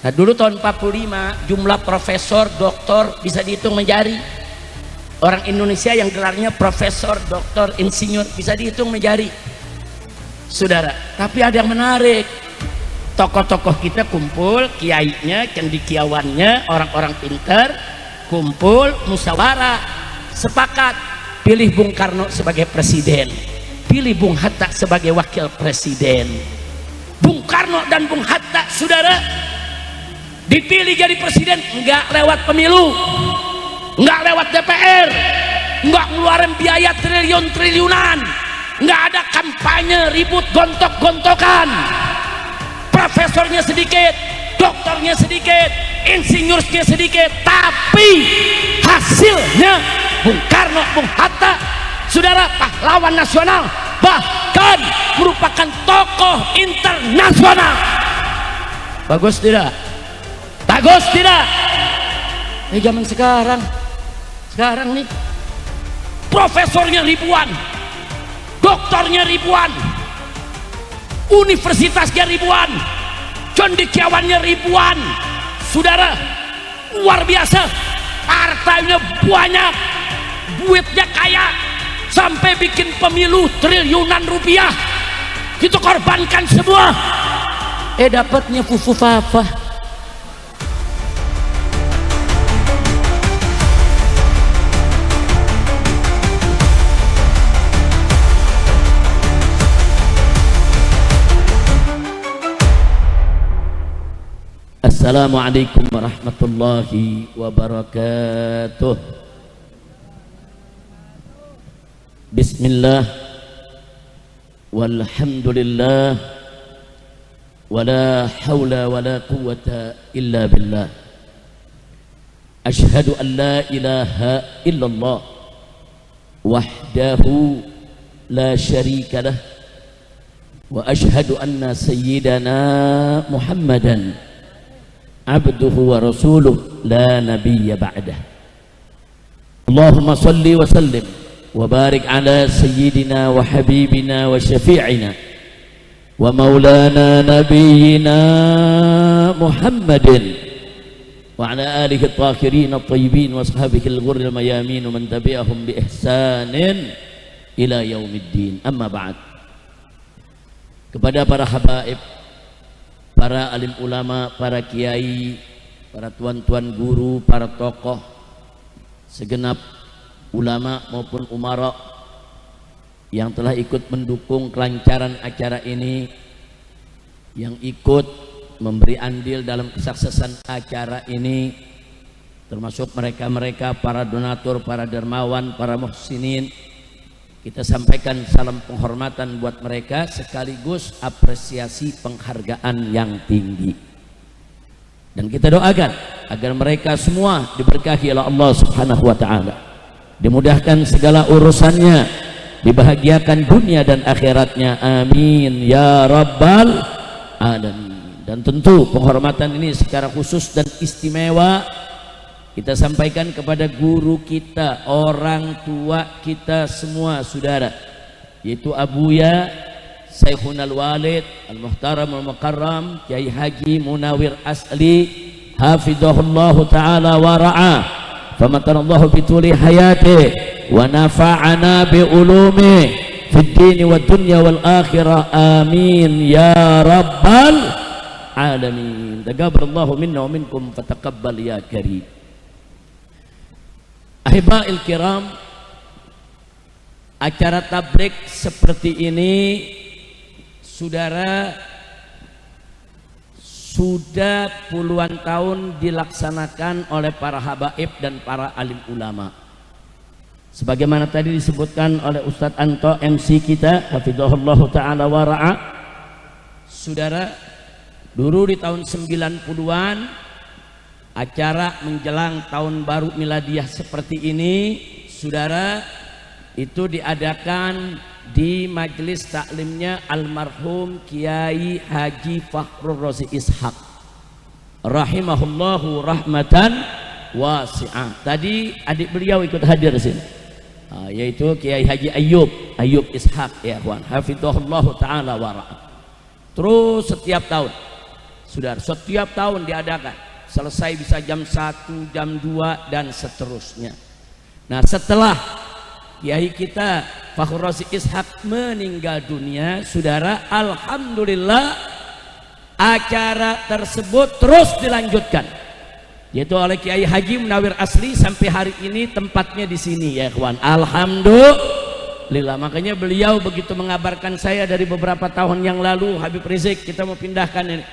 Nah dulu tahun 45 jumlah profesor, doktor bisa dihitung menjari. Orang Indonesia yang gelarnya profesor, doktor, insinyur bisa dihitung menjari, saudara. Tapi ada yang menarik, tokoh-tokoh kita kumpul, kiainya, cendekiawannya, orang-orang pintar kumpul, musyawarah, sepakat pilih Bung Karno sebagai presiden, pilih Bung Hatta sebagai wakil presiden. Bung Karno dan Bung Hatta, saudara, dipilih jadi presiden enggak lewat pemilu, enggak lewat DPR, enggak ngeluarin biaya triliun-triliunan, enggak ada kampanye ribut gontok-gontokan. Profesornya sedikit, doktornya sedikit, insinyurnya sedikit, tapi hasilnya Bung Karno, Bung Hatta, saudara, pahlawan nasional, bahkan merupakan tokoh internasional. Bagus tidak? Bagus tidak? Zaman sekarang nih profesornya ribuan, doktornya ribuan, universitasnya ribuan, cendekiawannya ribuan, saudara, luar biasa, partainya banyak, duitnya kaya, sampai bikin pemilu triliunan rupiah, kita korbankan semua, dapatnya fufu fafa. Assalamualaikum warahmatullahi wabarakatuh. Bismillah walhamdulillah wala hawla wala quwwata illa billah. Ashhadu an la ilaha illallah wahdahu la syarika lah wa ashhadu anna sayyidana Muhammadan abduhu wa rasuluh la nabiyya ba'dah. Allahumma salli wa sallim wa barik ala sayyidina wa habibina wa syafi'ina wa maulana nabiyyina Muhammadin wa ala alihi at-tahirin at-tayyibin wa ashabihi al-ghurri al-mayamin wa man tabi'ahum bi ihsanin ila yaumiddin. Amma ba'd. Kepada para habaib, para alim ulama, para kiai, para tuan-tuan guru, para tokoh, segenap ulama maupun umara yang telah ikut mendukung kelancaran acara ini, yang ikut memberi andil dalam kesuksesan acara ini, termasuk mereka-mereka para donatur, para dermawan, para muhsinin. Kita sampaikan salam penghormatan buat mereka sekaligus apresiasi penghargaan yang tinggi. Dan kita doakan agar mereka semua diberkahi oleh Allah Subhanahu wa taala. Dimudahkan segala urusannya, dibahagiakan dunia dan akhiratnya. Amin ya rabbal alamin. Dan tentu penghormatan ini secara khusus dan istimewa kita sampaikan kepada guru kita, orang tua kita semua, saudara, yaitu Abuya Syekhunal Walid Al-Muhtaram Al-Mukarram Kiai Haji Munawir Asli hafizahullahu ta'ala wa ra'ah, famatanallahu bituli hayati wa nafa'ana bi ulumi fid dini wa dunya wal akhirah. Amin ya rabbal alamin. Taqabbalallahu minna wa minkum fataqabbal ya karim. Ahibail kiram, acara tablik seperti ini, saudara, sudah puluhan tahun dilaksanakan oleh para habaib dan para alim ulama. Sebagaimana tadi disebutkan oleh Ustadz Anto MC kita, hafizahullah ta'ala wa ra'a, saudara, dulu di tahun 90-an acara menjelang tahun baru miladiyah seperti ini, saudara, itu diadakan di majelis taklimnya almarhum Kiai Haji Fakhrur Razi Ishaq rahimahullahu rahmatan wasi'ah. Tadi adik beliau ikut hadir di sini, yaitu Kiai Haji Ayub Ishaq, ya kawan, hafizahullahu ta'ala wa ra'a. Terus setiap tahun Saudara, setiap tahun diadakan. Selesai bisa jam 1, jam 2 dan seterusnya. Nah, setelah Kiai kita Fakhrul Razi Ishaq meninggal dunia, saudara, alhamdulillah acara tersebut terus dilanjutkan, yaitu oleh Kiai Haji Munawir Asli sampai hari ini tempatnya di sini ya kawan. Alhamdulillah. Makanya beliau begitu mengabarkan saya dari beberapa tahun yang lalu, Habib Rizik kita mau pindahkan ini.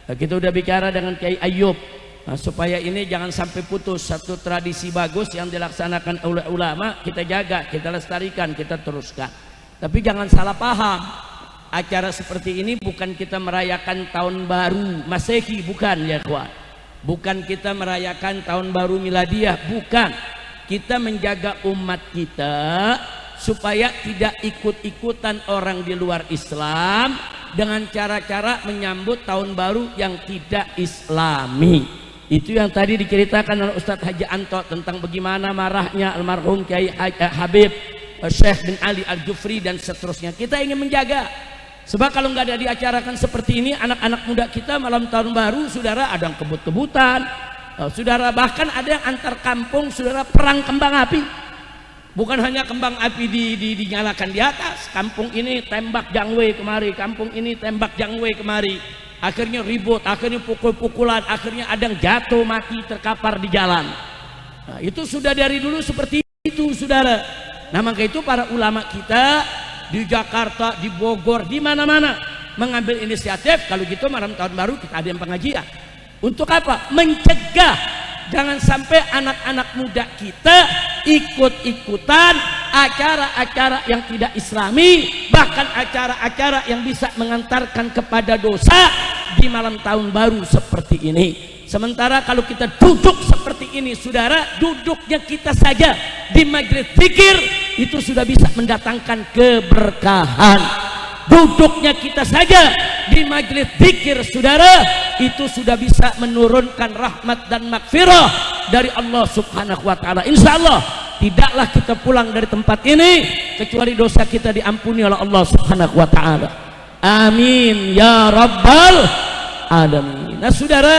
Kita udah bicara dengan Kiai Ayub. Nah, supaya ini jangan sampai putus, satu tradisi bagus yang dilaksanakan oleh ulama kita jaga, kita lestarikan, kita teruskan. Tapi jangan salah paham, acara seperti ini bukan kita merayakan tahun baru Masehi, bukan ya kawan. Bukan kita merayakan tahun baru Miladiah, bukan. Kita menjaga umat kita supaya tidak ikut-ikutan orang di luar Islam dengan cara-cara menyambut tahun baru yang tidak Islami. Itu yang tadi diceritakan oleh Ustadz Haji Anto tentang bagaimana marahnya almarhum Kiai Habib Syekh bin Ali Al-Jufri dan seterusnya. Kita ingin menjaga, sebab kalau nggak ada diacarakan seperti ini, anak-anak muda kita malam tahun baru, saudara, ada yang kebut-kebutan, saudara, bahkan ada yang antar kampung, saudara, perang kembang api. Bukan hanya kembang api dinyalakan di atas, kampung ini tembak jangwe kemari, kampung ini tembak jangwe kemari. Akhirnya ribut, akhirnya pukul-pukulan, akhirnya ada yang jatuh mati terkapar di jalan. Nah, itu sudah dari dulu seperti itu, saudara. Nah, maka itu para ulama kita di Jakarta, di Bogor, di mana-mana mengambil inisiatif. Kalau gitu malam tahun baru kita ada yang pengajian. Untuk apa? Mencegah jangan sampai anak-anak muda kita ikut-ikutan acara-acara yang tidak Islami, bahkan acara-acara yang bisa mengantarkan kepada dosa di malam tahun baru seperti ini. Sementara kalau kita duduk seperti ini, saudara, duduknya kita saja di majelis zikir itu sudah bisa mendatangkan keberkahan. Duduknya kita saja di majelis zikir, saudara, itu sudah bisa menurunkan rahmat dan magfirah dari Allah Subhanahu wa taala. Insyaallah tidaklah kita pulang dari tempat ini kecuali dosa kita diampuni oleh Allah Subhanahu wa taala. Amin ya rabbal alamin. Nah, saudara,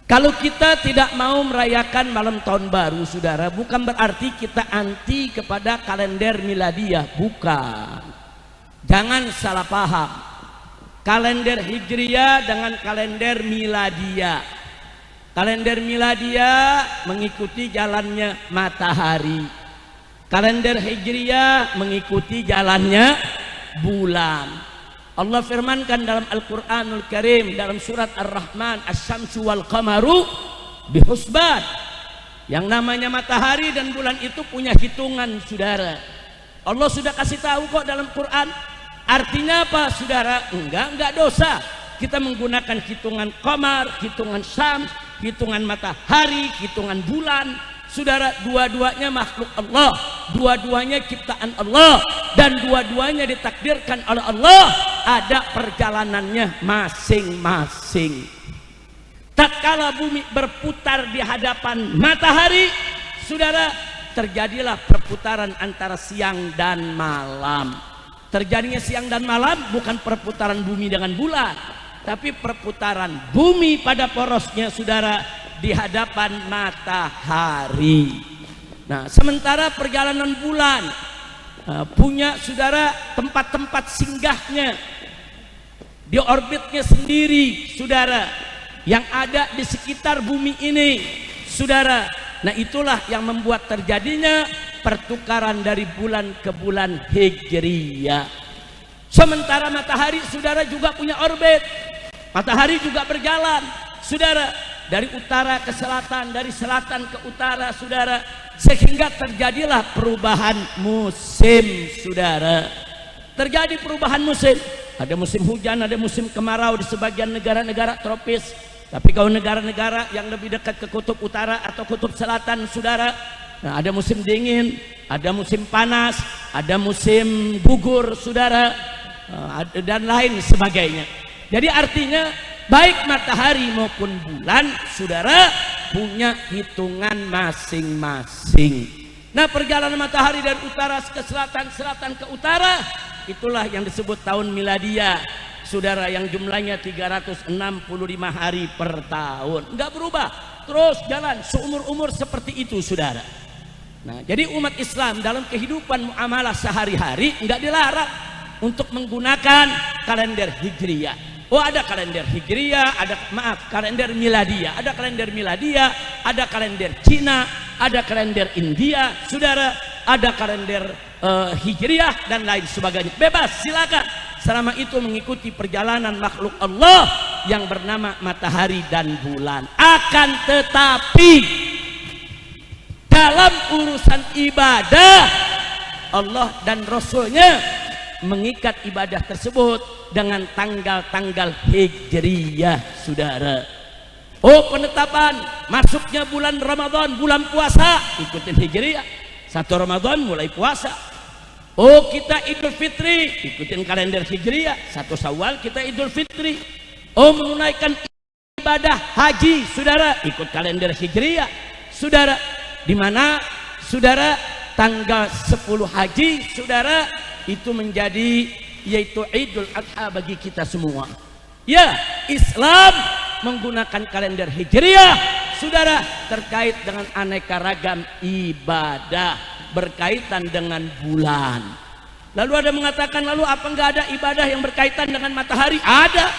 kalau kita tidak mau merayakan malam tahun baru, saudara, bukan berarti kita anti kepada kalender miladiah, bukan. Jangan salah paham. Kalender Hijriyah dengan kalender miladiah. Kalender miladiah mengikuti jalannya matahari. Kalender Hijriyah mengikuti jalannya bulan. Allah firmankan dalam Al-Quranul Karim dalam surat Ar-Rahman, Asy-Syamsu wal Qamaru bihusban. Yang namanya matahari dan bulan itu punya hitungan, saudara. Allah sudah kasih tahu kok dalam Quran. Artinya apa, saudara? Enggak dosa kita menggunakan hitungan qamar, hitungan syams, hitungan matahari, hitungan bulan. Saudara, dua-duanya makhluk Allah, dua-duanya ciptaan Allah, dan dua-duanya ditakdirkan oleh Allah, ada perjalanannya masing-masing. Tatkala bumi berputar di hadapan matahari, saudara, terjadilah perputaran antara siang dan malam. Terjadinya siang dan malam bukan perputaran bumi dengan bulan, tapi perputaran bumi pada porosnya, saudara, di hadapan matahari. Nah, sementara perjalanan bulan punya, saudara, tempat-tempat singgahnya di orbitnya sendiri, saudara, yang ada di sekitar bumi ini, saudara. Nah, itulah yang membuat terjadinya pertukaran dari bulan ke bulan Hijriyah. Sementara matahari, saudara, juga punya orbit. Matahari juga berjalan, saudara, dari utara ke selatan, dari selatan ke utara, saudara, sehingga terjadilah perubahan musim, saudara. Terjadi perubahan musim, ada musim hujan, ada musim kemarau di sebagian negara-negara tropis. Tapi kalau negara-negara yang lebih dekat ke kutub utara atau kutub selatan, saudara, nah, ada musim dingin, ada musim panas, ada musim gugur, saudara, dan lain sebagainya. Jadi artinya baik matahari maupun bulan, saudara, punya hitungan masing-masing. Nah, perjalanan matahari dari utara ke selatan, selatan ke utara, itulah yang disebut tahun miladiah. saudara, yang jumlahnya 365 hari per tahun, nggak berubah, terus jalan seumur-umur seperti itu, saudara. Nah, jadi umat Islam dalam kehidupan muamalah sehari-hari nggak dilarang untuk menggunakan kalender hijriyah. Oh, ada kalender hijriyah, kalender miladiyah, ada kalender miladiyah, ada kalender Cina, ada kalender India, saudara, ada kalender hijriyah dan lain sebagainya. Bebas, silakan, selama itu mengikuti perjalanan makhluk Allah yang bernama matahari dan bulan. Akan tetapi dalam urusan ibadah, Allah dan Rasulnya mengikat ibadah tersebut dengan tanggal-tanggal hijriyah, saudara. Oh, penetapan masuknya bulan Ramadan, bulan puasa, ikutin hijriyah. 1 Ramadan mulai puasa. Oh, kita Idul Fitri, ikutin kalender hijriyah. 1 Syawal kita Idul Fitri. Oh, menunaikan ibadah haji, saudara, ikut kalender hijriyah, saudara. Di mana, saudara, tanggal 10 haji, saudara, itu menjadi yaitu Idul Adha bagi kita semua. Ya, Islam menggunakan kalender hijriyah, saudara, terkait dengan aneka ragam ibadah berkaitan dengan bulan. Lalu ada mengatakan, lalu apa enggak ada ibadah yang berkaitan dengan matahari? Ada.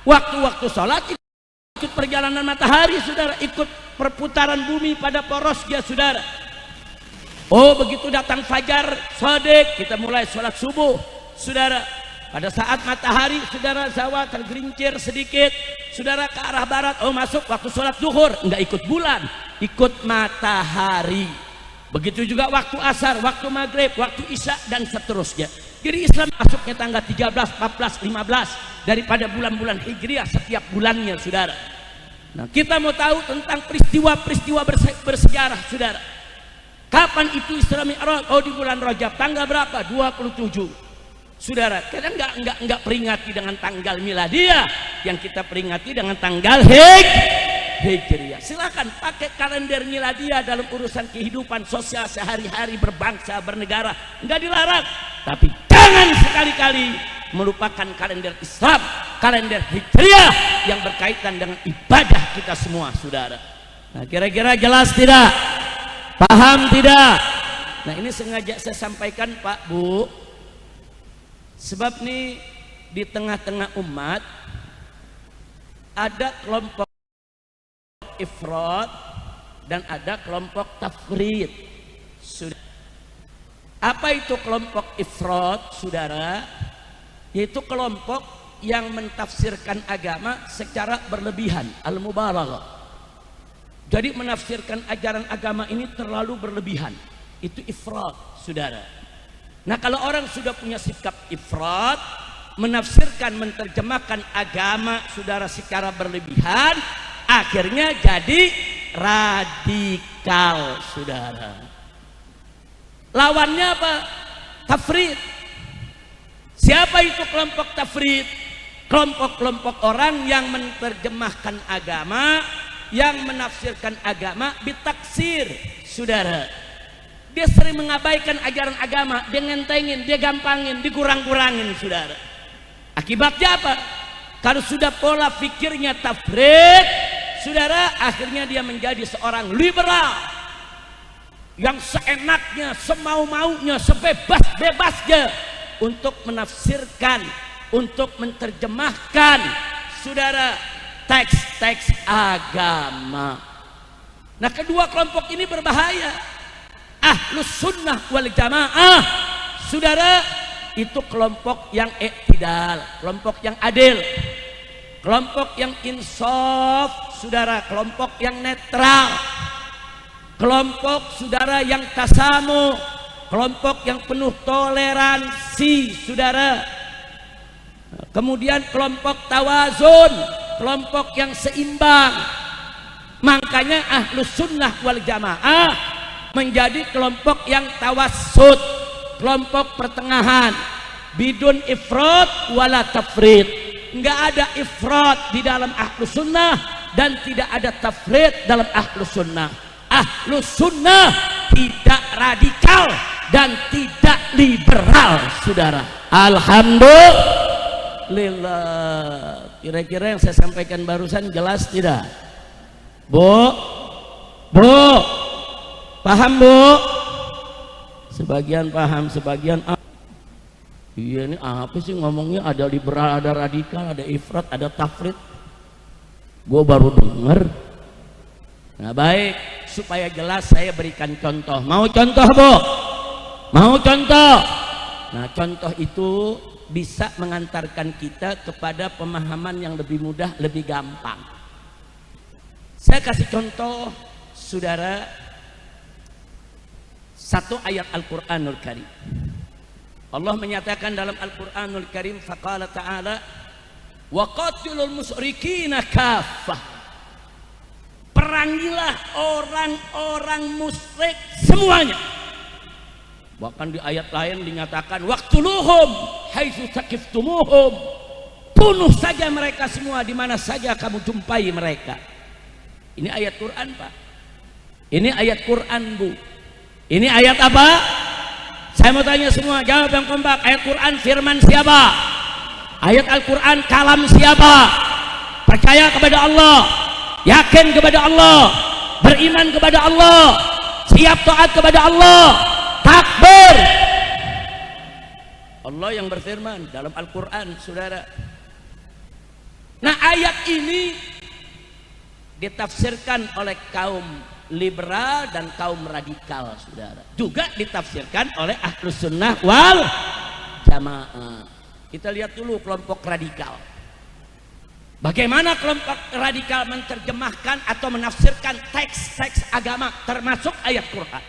Waktu-waktu sholat ikut perjalanan matahari, saudara, ikut perputaran bumi pada porosnya, saudara. Oh, begitu datang fajar shadiq, kita mulai sholat subuh, saudara. Pada saat matahari, saudara, zawal tergelincir sedikit, saudara, ke arah barat, oh masuk waktu sholat zuhur, enggak ikut bulan, ikut matahari. Begitu juga waktu asar, waktu maghrib, waktu isya, dan seterusnya. Jadi Islam masuknya tanggal 13, 14, 15 daripada bulan-bulan hijriah setiap bulannya, saudara. Nah, kita mau tahu tentang peristiwa-peristiwa bersejarah, saudara. Kapan itu Isra Mi'raj? Oh, di bulan Rajab, tanggal berapa? 27. Saudara, kita enggak peringati dengan tanggal miladiyah, yang kita peringati dengan tanggal hijriyah. Silakan pakai kalender miladiyah dalam urusan kehidupan sosial sehari-hari berbangsa bernegara, enggak dilarang. Tapi jangan sekali-kali melupakan kalender Islam, kalender hijriyah yang berkaitan dengan ibadah kita semua, saudara. Nah, kira-kira jelas tidak? Paham tidak? Nah, ini sengaja saya sampaikan, Pak, Bu, sebab nih di tengah-tengah umat ada kelompok ifrat dan ada kelompok tafrid. Apa itu kelompok ifrat, saudara? Yaitu kelompok yang mentafsirkan agama secara berlebihan, al-mubalaghah. Jadi menafsirkan ajaran agama ini terlalu berlebihan, itu ifrat, saudara. Nah, kalau orang sudah punya sikap ifrat, menafsirkan, menerjemahkan agama, saudara, secara berlebihan, akhirnya jadi radikal, saudara. Lawannya apa? Tafrid. Siapa itu kelompok tafrid? Kelompok-kelompok orang yang menerjemahkan agama, yang menafsirkan agama bitaksir, saudara. Dia sering mengabaikan ajaran agama, dia ngentengin, dia gampangin, dikurang-kurangin, saudara. Akibatnya apa? Kalau sudah pola pikirnya tafrid, saudara, akhirnya dia menjadi seorang liberal yang seenaknya, semau-maunya, sebebas-bebasnya untuk menafsirkan, untuk menerjemahkan, saudara, teks-teks agama. Nah, kedua kelompok ini berbahaya. Ahlus sunnah wal jamaah, saudara, itu kelompok yang iktidal, kelompok yang adil, kelompok yang insaf, saudara, kelompok yang netral, kelompok, saudara, yang tasamu, kelompok yang penuh toleransi, saudara. Kemudian kelompok tawazun, kelompok yang seimbang. Makanya ahlus sunnah wal jamaah menjadi kelompok yang tawassut, kelompok pertengahan, bidun ifrat wala tafrid. Enggak ada ifrat di dalam ahlus sunnah dan tidak ada tafrid dalam ahlus sunnah. Ahlus sunnah tidak radikal dan tidak liberal, saudara. Alhamdulillah. Lillah. Kira-kira yang saya sampaikan barusan jelas tidak? Bu, paham Bu? Sebagian paham, sebagian iya ini apa sih ngomongnya, ada liberal, ada radikal, ada ifrat, ada tafrid. Gue baru denger. Nah baik, supaya jelas saya berikan contoh. Mau contoh Bu? Mau contoh? Nah contoh itu bisa mengantarkan kita kepada pemahaman yang lebih mudah, lebih gampang. Saya kasih contoh saudara, satu ayat Al-Quranul Karim. Allah menyatakan dalam Al-Quranul Karim, faqala ta'ala wa qatilul musyrikina kaffah, perangilah orang-orang musyrik semuanya. Bahkan di ayat lain dinyatakan waqtuluhum haitsu taqiftumuhum, bunuh saja mereka semua di mana saja kamu jumpai mereka. Ini ayat Quran Pak, ini ayat Quran Bu. Ini ayat apa? Saya mau tanya semua, jawab yang kompak. Ayat Quran firman siapa? Ayat Al-Quran kalam siapa? Percaya kepada Allah, yakin kepada Allah, beriman kepada Allah, siap taat kepada Allah, takbir. Allah yang berfirman dalam Al-Quran saudara. Nah ayat ini ditafsirkan oleh kaum liberal dan kaum radikal saudara, juga ditafsirkan oleh Ahlus Sunnah wal Jamaah. Kita lihat dulu kelompok radikal, bagaimana kelompok radikal menerjemahkan atau menafsirkan teks-teks agama termasuk ayat Quran.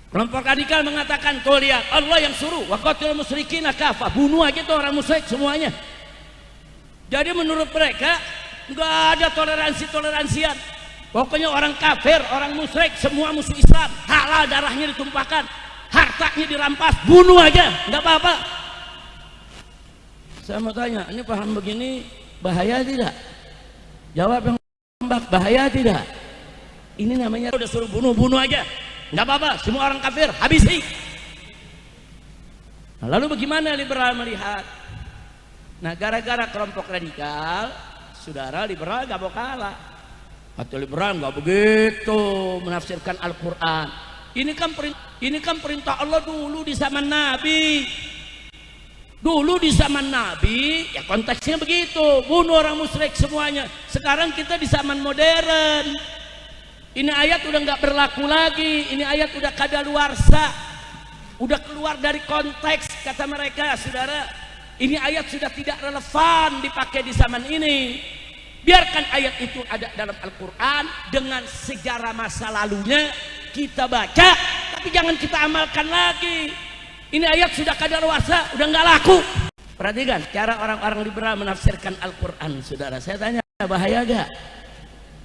Kelompok radikal mengatakan, tuh lihat Allah yang suruh waqatilul musyrikina kafah, bunuh aja tuh orang musyrik semuanya. Jadi menurut mereka nggak ada toleransian. Pokoknya orang kafir, orang musyrik, semua musuh Islam, halal darahnya ditumpahkan, hartanya dirampas, bunuh aja, nggak apa-apa. Saya mau tanya, ini paham begini bahaya tidak? Jawab yang bahaya tidak? Ini namanya udah suruh bunuh aja, nggak apa-apa, semua orang kafir habisi. Nah, lalu bagaimana liberal melihat? Nah gara-gara kelompok radikal, saudara, liberal nggak mau kalah. Atau liberal nggak begitu menafsirkan Al-Quran. Ini kan perintah Allah dulu di zaman Nabi. Dulu di zaman Nabi ya konteksnya begitu, bunuh orang musyrik semuanya. Sekarang kita di zaman modern, ini ayat udah nggak berlaku lagi. Ini ayat udah kadaluarsa, udah keluar dari konteks kata mereka saudara. Ini ayat sudah tidak relevan dipakai di zaman ini. Biarkan ayat itu ada dalam Al-Quran dengan sejarah masa lalunya kita baca, tapi jangan kita amalkan lagi. Ini ayat sudah kadaluarsa, udah nggak laku. Perhatikan cara orang-orang liberal menafsirkan Al-Quran saudara. Saya tanya, bahaya gak?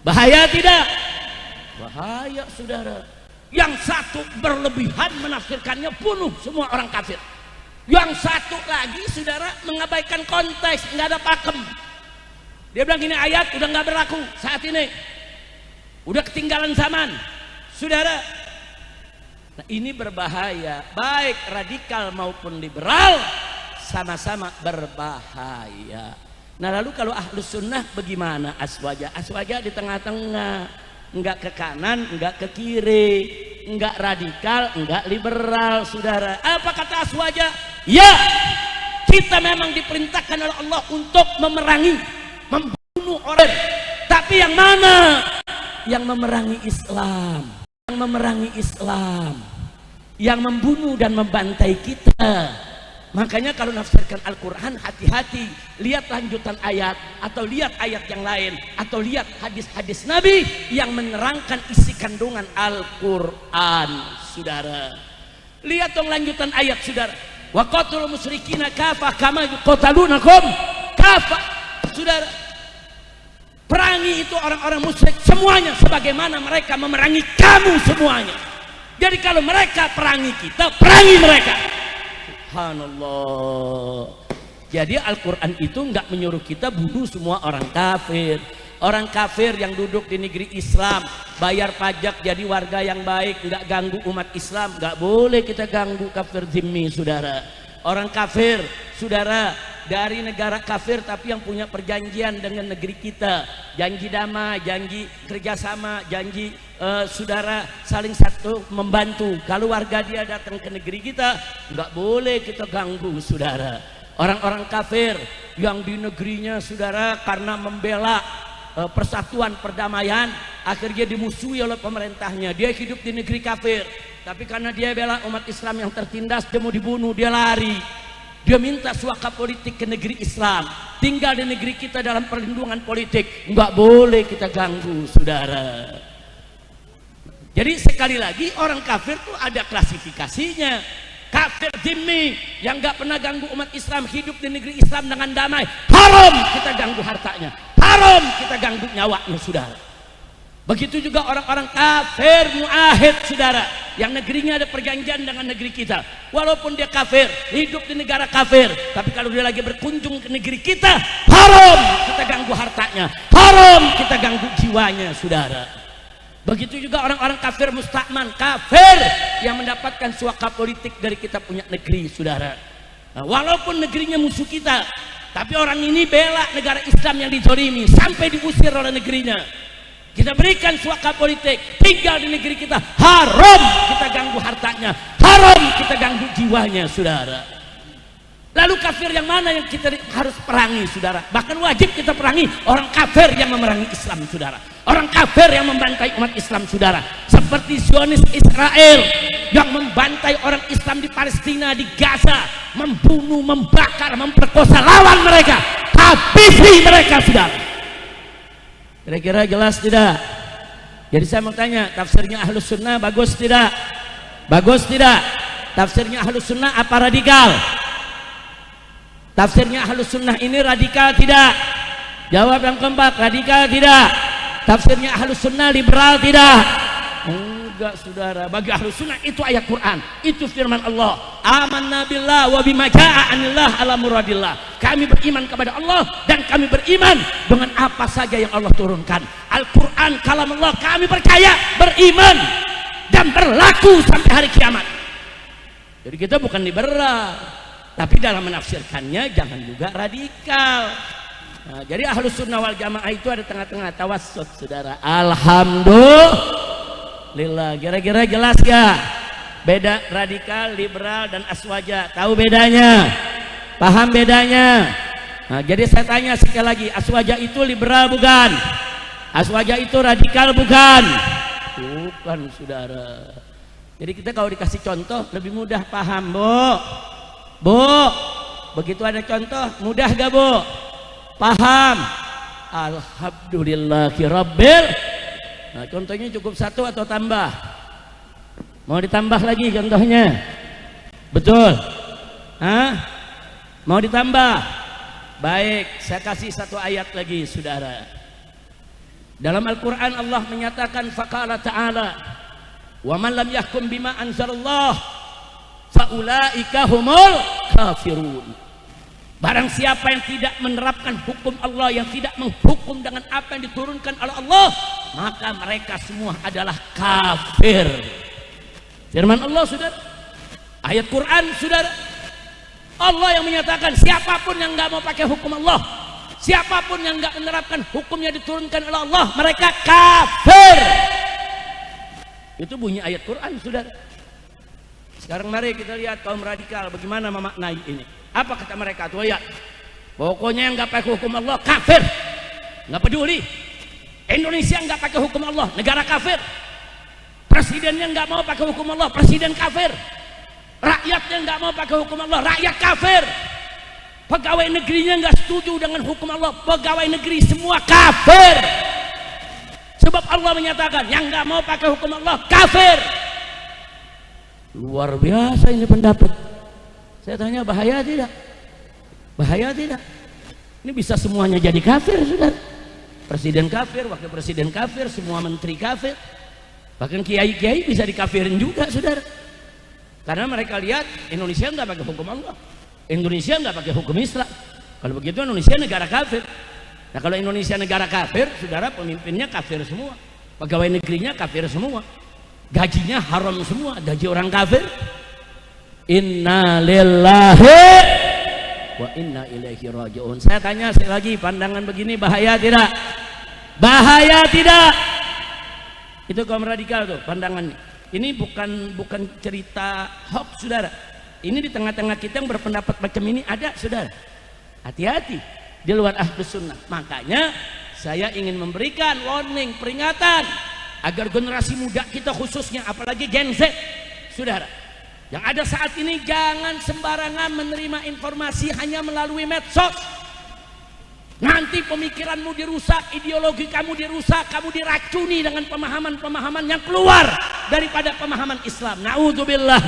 Bahaya tidak? Bahaya saudara. Yang satu berlebihan menafsirkannya, bunuh semua orang kafir. Yang satu lagi saudara mengabaikan konteks, nggak ada pakem. Dia bilang ini ayat udah nggak berlaku saat ini, udah ketinggalan zaman saudara. Nah ini berbahaya, baik radikal maupun liberal sama-sama berbahaya. Nah lalu kalau Ahlus Sunnah bagaimana? Aswaja di tengah-tengah, nggak ke kanan, nggak ke kiri, nggak radikal, nggak liberal saudara. Apa kata aswaja? Ya, kita memang diperintahkan oleh Allah untuk memerangi, membunuh orang, tapi yang mana? Yang memerangi Islam, yang memerangi Islam, yang membunuh dan membantai kita. Makanya kalau nafsirkan Al-Quran hati-hati, lihat lanjutan ayat, atau lihat ayat yang lain, atau lihat hadis-hadis Nabi yang menerangkan isi kandungan Al-Quran saudara. Lihat dong lanjutan ayat saudara. Wa qatilul musyrikina kafah kama yuqatalunakum kafah saudara. Perangi itu orang-orang musyrik semuanya sebagaimana mereka memerangi kamu semuanya. Jadi kalau mereka perangi kita, perangi mereka. Subhanallah. Jadi Al-Quran itu nggak menyuruh kita bunuh semua orang kafir. Orang kafir yang duduk di negeri Islam, bayar pajak jadi warga yang baik, nggak ganggu umat Islam, nggak boleh kita ganggu kafir zimmi saudara. Orang kafir saudara dari negara kafir tapi yang punya perjanjian dengan negeri kita, janji damai, janji kerjasama, janji saudara saling satu membantu. Kalau warga dia datang ke negeri kita, nggak boleh kita ganggu saudara. Orang-orang kafir yang di negerinya saudara karena membela persatuan perdamaian, akhirnya dimusuhi oleh pemerintahnya. Dia hidup di negeri kafir, tapi karena dia bela umat Islam yang tertindas, dia mau dibunuh, dia lari. Dia minta suaka politik ke negeri Islam, tinggal di negeri kita dalam perlindungan politik, nggak boleh kita ganggu saudara. Jadi sekali lagi orang kafir tuh ada klasifikasinya. Kafir dhimmi yang nggak pernah ganggu umat Islam, hidup di negeri Islam dengan damai, haram kita ganggu hartanya, haram kita ganggu nyawanya saudara. Begitu juga orang-orang kafir muahid saudara, yang negerinya ada perjanjian dengan negeri kita, walaupun dia kafir, hidup di negara kafir, tapi kalau dia lagi berkunjung ke negeri kita, haram kita ganggu hartanya, haram kita ganggu jiwanya saudara. Begitu juga orang-orang kafir musta'man, kafir yang mendapatkan suaka politik dari kita punya negeri saudara. Nah, walaupun negerinya musuh kita, tapi orang ini bela negara Islam yang dizalimi sampai diusir oleh negerinya. Kita berikan suaka politik, tinggal di negeri kita, haram kita ganggu hartanya, haram kita ganggu jiwanya saudara. Lalu kafir yang mana yang kita harus perangi saudara? Bahkan wajib kita perangi orang kafir yang memerangi Islam saudara, orang kafir yang membantai umat Islam saudara, seperti Zionis Israel yang membantai orang Islam di Palestina, di Gaza, membunuh, membakar, memperkosa, lawan mereka, habisi mereka saudara. Kira-kira jelas tidak? Jadi saya mau tanya, tafsirnya Ahlus Sunnah bagus tidak? Bagus tidak? Tafsirnya Ahlus Sunnah apa radikal? Tafsirnya Ahlus Sunnah ini radikal tidak? Jawab yang keempat, radikal tidak? Tafsirnya Ahlus Sunnah liberal tidak? Enggak saudara, bagi Ahlus Sunnah itu ayat Quran, itu firman Allah, amanna billah wa bima jaa anillah ala muradillah. Kami beriman kepada Allah dan kami beriman dengan apa saja yang Allah turunkan. Al-Quran kalam Allah, kami percaya, beriman dan berlaku sampai hari kiamat. Jadi kita bukan liberal, tapi dalam menafsirkannya jangan juga radikal. Nah, jadi Ahlus Sunnah wal Jamaah itu ada tengah-tengah, tawassut saudara. Alhamdulillah. Kira-kira jelas ya beda radikal, liberal dan aswaja? Tahu bedanya? Paham bedanya? Nah, jadi saya tanya sekali lagi, aswaja itu liberal bukan? Aswaja itu radikal bukan? Bukan saudara. Jadi kita kalau dikasih contoh lebih mudah paham. Bu, begitu ada contoh mudah gak bu? Paham? Alhamdulillahirabbil. Nah, contohnya cukup satu atau tambah? Mau ditambah lagi contohnya? Betul? Hah? Mau ditambah? Baik, saya kasih satu ayat lagi saudara. Dalam Al-Quran Allah menyatakan faqala ta'ala wa man lam yahkum bima anzalallah faulaika humul kafirun. Barang siapa yang tidak menerapkan hukum Allah, yang tidak menghukum dengan apa yang diturunkan oleh Allah, maka mereka semua adalah kafir. Firman Allah saudara, ayat Quran saudara, Allah yang menyatakan siapapun yang nggak mau pakai hukum Allah, siapapun yang nggak menerapkan hukumnya diturunkan oleh Allah, mereka kafir. Itu bunyi ayat Quran saudara. Sekarang mari kita lihat kaum radikal bagaimana memaknai ini. Apa kata mereka tuh ya? Pokoknya yang nggak pakai hukum Allah kafir, nggak peduli. Indonesia nggak pakai hukum Allah, negara kafir. Presidennya nggak mau pakai hukum Allah, presiden kafir. Rakyatnya nggak mau pakai hukum Allah, rakyat kafir. Pegawai negerinya nggak setuju dengan hukum Allah, pegawai negeri semua kafir. Sebab Allah menyatakan yang nggak mau pakai hukum Allah kafir. Luar biasa ini pendapat. Saya tanya, bahaya tidak? Bahaya tidak? Ini bisa semuanya jadi kafir saudara. Presiden kafir, wakil presiden kafir, semua menteri kafir, bahkan kiai-kiai bisa dikafirin juga saudara. Karena mereka lihat Indonesia nggak pakai hukum Allah, Indonesia nggak pakai hukum Islam. Kalau begitu Indonesia negara kafir. Nah kalau Indonesia negara kafir, saudara, pemimpinnya kafir semua, pegawai negerinya kafir semua, gajinya haram semua, gaji orang kafir. Inna lillahi wa inna ilaihi raji'un. Saya tanya sekali lagi, pandangan begini bahaya tidak? Bahaya tidak? Itu kaum radikal tuh pandangannya. Ini bukan cerita hoax, saudara. Ini di tengah-tengah kita yang berpendapat macam ini ada, saudara. Hati-hati di luar ahlus sunnah. Makanya saya ingin memberikan warning, peringatan agar generasi muda kita khususnya, apalagi Gen Z, saudara, yang ada saat ini, jangan sembarangan menerima informasi hanya melalui medsos. Nanti pemikiranmu dirusak, ideologi kamu dirusak, kamu diracuni dengan pemahaman-pemahaman yang keluar daripada pemahaman Islam. Na'udzubillah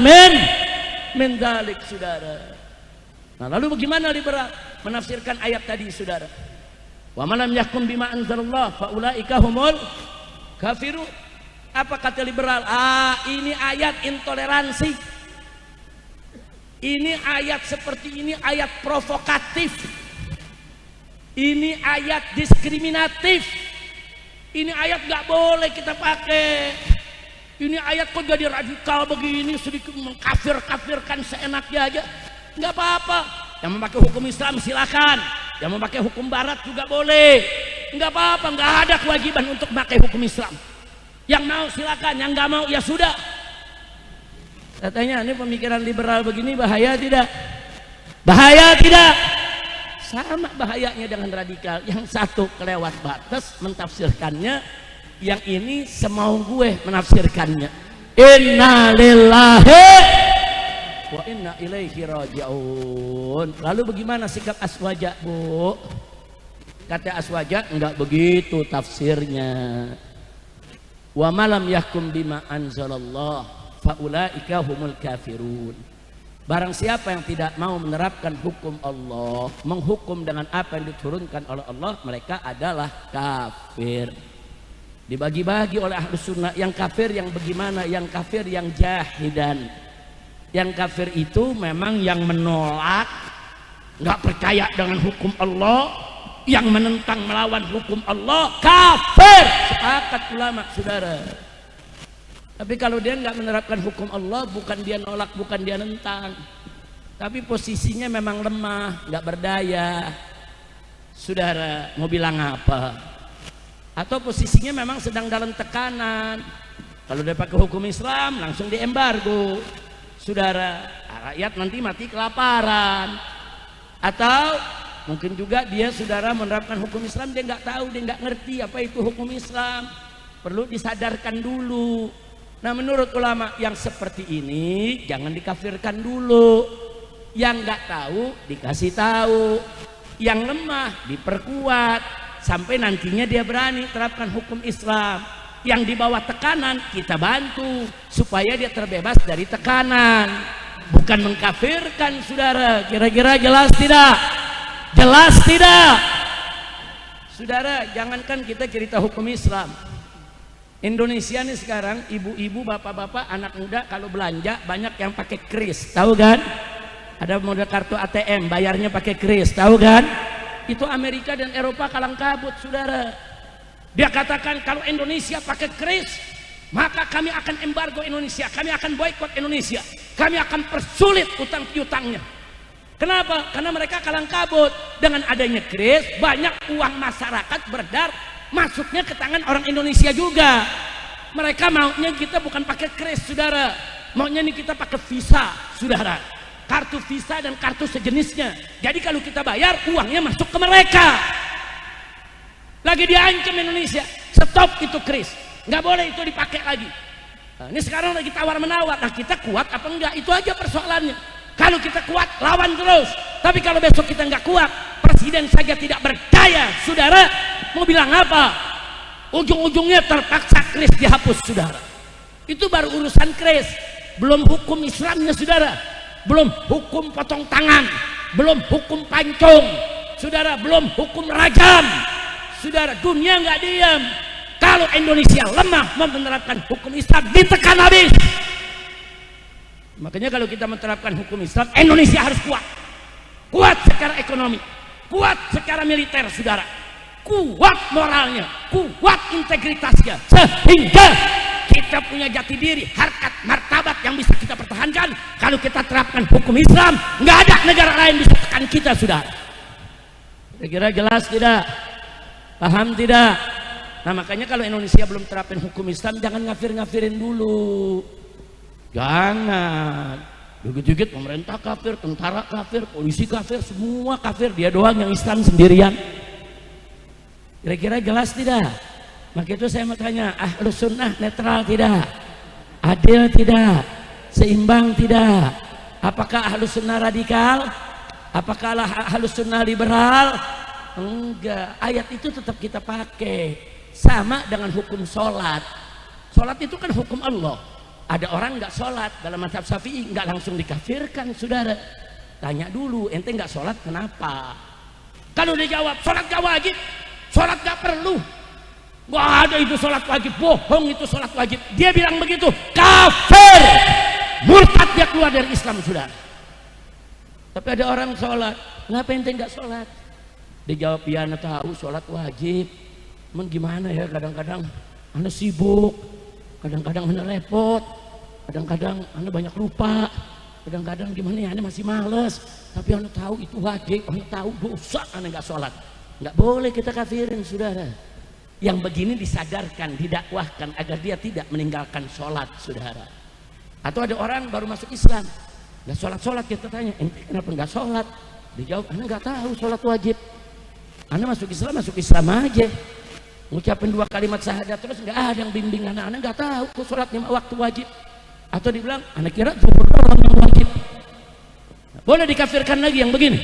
min dzalik, saudara. Nah, lalu bagaimana liberal menafsirkan ayat tadi, saudara? Wa man lam yahkum bima anzalallah fa ulaika humul kafirun. Apa kata liberal? Ini ayat intoleransi. Ini ayat seperti ini ayat provokatif. Ini ayat diskriminatif. Ini ayat gak boleh kita pakai. Ini ayat kok jadi radikal begini, sedikit mengkafir-kafirkan seenaknya aja. Nggak apa-apa. Yang memakai hukum Islam silakan. Yang memakai hukum Barat juga boleh. Nggak apa-apa, nggak ada kewajiban untuk memakai hukum Islam. Yang mau silakan, yang nggak mau ya sudah. Katanya ini pemikiran liberal begini bahaya tidak? Bahaya tidak? Sama bahayanya dengan radikal. Yang satu kelewat batas mentafsirkannya, yang ini semau gue menafsirkannya. Inna lillahi wa inna ilaihi raji'un. Lalu bagaimana sikap Aswaja, Bu? Kata Aswaja, enggak begitu tafsirnya. Wa malam yahkum bima anzalallah fa ulaika humul kafirun. Barang siapa yang tidak mau menerapkan hukum Allah, menghukum dengan apa yang diturunkan oleh Allah, mereka adalah kafir. Dibagi-bagi oleh ahlus sunnah, yang kafir yang bagaimana? Yang kafir yang jahidan. Yang kafir itu memang yang menolak, nggak percaya dengan hukum Allah, yang menentang melawan hukum Allah, kafir. Sepakat ulama, saudara. Tapi kalau dia nggak menerapkan hukum Allah, bukan dia nolak, bukan dia nentang, tapi posisinya memang lemah, nggak berdaya, saudara. Mau bilang apa? Atau posisinya memang sedang dalam tekanan. Kalau dia pakai hukum Islam, langsung diembargo, saudara. Rakyat nanti mati kelaparan. Atau mungkin juga dia, saudara, menerapkan hukum Islam, dia nggak tahu, dia nggak ngerti apa itu hukum Islam. Perlu disadarkan dulu. Nah, menurut ulama yang seperti ini jangan dikafirkan dulu. Yang nggak tahu dikasih tahu, yang lemah diperkuat sampai nantinya dia berani terapkan hukum Islam. Yang di bawah tekanan kita bantu supaya dia terbebas dari tekanan, bukan mengkafirkan, saudara. Kira-kira jelas tidak? Jelas tidak? Saudara, jangankan kita cerita hukum Islam, Indonesia nih sekarang, ibu-ibu, bapak-bapak, anak muda kalau belanja banyak yang pakai kris, tahu kan? Ada model kartu ATM, bayarnya pakai kris, tahu kan? Itu Amerika dan Eropa kalang kabut, saudara. Dia katakan kalau Indonesia pakai kris, maka kami akan embargo Indonesia, kami akan boikot Indonesia, kami akan persulit utang piutangnya. Kenapa? Karena mereka kalang kabut. Dengan adanya kris, banyak uang masyarakat beredar, masuknya ke tangan orang Indonesia juga. Mereka maunya kita bukan pakai kris, saudara. Maunya nih kita pakai Visa, saudara. Kartu Visa dan kartu sejenisnya. Jadi kalau kita bayar, uangnya masuk ke mereka. Lagi diancam Indonesia, stop itu kris, nggak boleh itu dipakai lagi. Nah, ini sekarang lagi tawar menawar. Nah, kita kuat apa enggak? Itu aja persoalannya. Kalau kita kuat, lawan terus. Tapi kalau besok kita nggak kuat, presiden saja tidak berdaya, saudara, mau bilang apa? Ujung-ujungnya terpaksa kris dihapus, saudara. Itu baru urusan kris, belum hukum Islamnya, saudara. Belum hukum potong tangan, belum hukum pancung, saudara, belum hukum rajam, saudara. Dunia nggak diam. Kalau Indonesia lemah menerapkan hukum Islam, ditekan habis. Makanya kalau kita menerapkan hukum Islam, Indonesia harus kuat. Kuat secara ekonomi, kuat secara militer, saudara. Kuat moralnya, kuat integritasnya, sehingga kita punya jati diri, harkat, martabat, yang bisa kita pertahankan kalau kita terapkan hukum Islam. Nggak ada negara lain bisa tekan kita, sudah. Kira-kira jelas tidak? Paham tidak? Nah makanya kalau Indonesia belum terapin hukum Islam, jangan ngafir-ngafirin dulu. Jangan. Dikit-dikit pemerintah kafir, tentara kafir, polisi kafir, semua kafir. Dia doang yang Islam sendirian. Kira-kira jelas tidak? Maka itu saya mau tanya, Ahlus Sunnah netral tidak? Adil tidak? Seimbang tidak? Apakah Ahlus Sunnah radikal? Apakah Ahlus Sunnah liberal? Enggak. Ayat itu tetap kita pakai. Sama dengan hukum sholat. Sholat itu kan hukum Allah. Ada orang nggak sholat dalam mazhab Syafi'i, nggak langsung dikafirkan, saudara. Tanya dulu, ente nggak sholat kenapa? Kalau dia jawab sholat gak wajib, sholat gak perlu, nggak ada itu sholat wajib, bohong itu sholat wajib, dia bilang begitu, kafir, murtad, dia keluar dari Islam, saudara. Tapi ada orang sholat, kenapa ente nggak sholat? Dia jawab, ya anda tahu sholat wajib, cuman gimana ya, kadang-kadang anda sibuk, kadang-kadang anda repot, kadang-kadang anda banyak lupa, kadang-kadang gimana ya, anda masih males, tapi anda tahu itu wajib, anda tahu dosa, anda nggak sholat. Nggak boleh kita kafirin, saudara. Yang begini disadarkan, didakwahkan agar dia tidak meninggalkan sholat, saudara. Atau ada orang baru masuk Islam, nggak sholat-sholat, kita tanya, ente kenapa nggak sholat? Dijawab, anda nggak tahu sholat wajib, anda masuk Islam aja, ngucapin 2 kalimat syahadat terus nggak ada yang bimbing anak nggak tahu kok sholat 5 waktu wajib. Atau dibilang, anak kira zuhur doang yang wajib. Boleh dikafirkan lagi yang begini?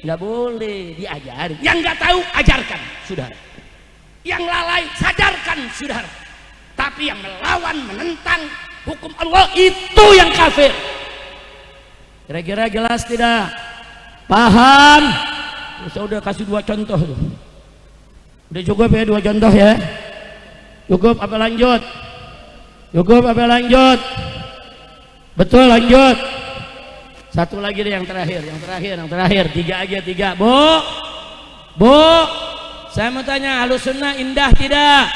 Nggak boleh, diajarin. Yang nggak tahu ajarkan, saudara. Yang lalai sadarkan, saudara. Tapi yang melawan, menentang hukum Allah, itu yang kafir. Kira-kira jelas tidak? Paham? Saya udah kasih 2 contoh tuh. Udah cukup ya 2 contoh ya? Cukup apa lanjut? Cukup apa lanjut? Betul, lanjut. Satu lagi deh, yang terakhir, yang terakhir. 3 aja, 3. Bu, saya mau tanya, Ahlus Sunnah indah tidak?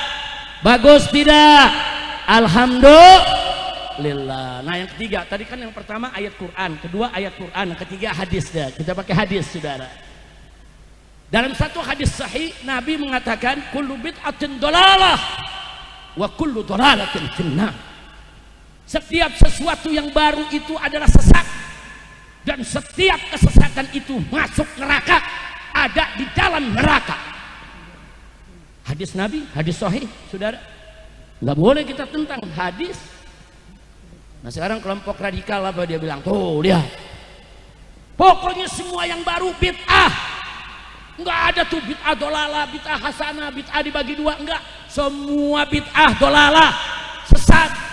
Bagus tidak? Alhamdulillah. Nah yang ketiga, tadi kan yang pertama ayat Quran, kedua ayat Quran, yang ketiga hadis dah. Kita pakai hadis, saudara. Dalam satu hadis sahih, Nabi mengatakan, kullu bid'atin dolalah wa kullu dolalatin finnar. Setiap sesuatu yang baru itu adalah sesat, dan setiap kesesatan itu masuk neraka, ada di dalam neraka. Hadis Nabi, hadis sahih, saudara. Nggak boleh kita tentang hadis. Nah sekarang kelompok radikal apa dia bilang? Tuh lihat, pokoknya semua yang baru bid'ah. Nggak ada tuh bid'ah dolalah, bid'ah hasanah, bid'ah dibagi 2, enggak. Semua bid'ah dolalah, sesat.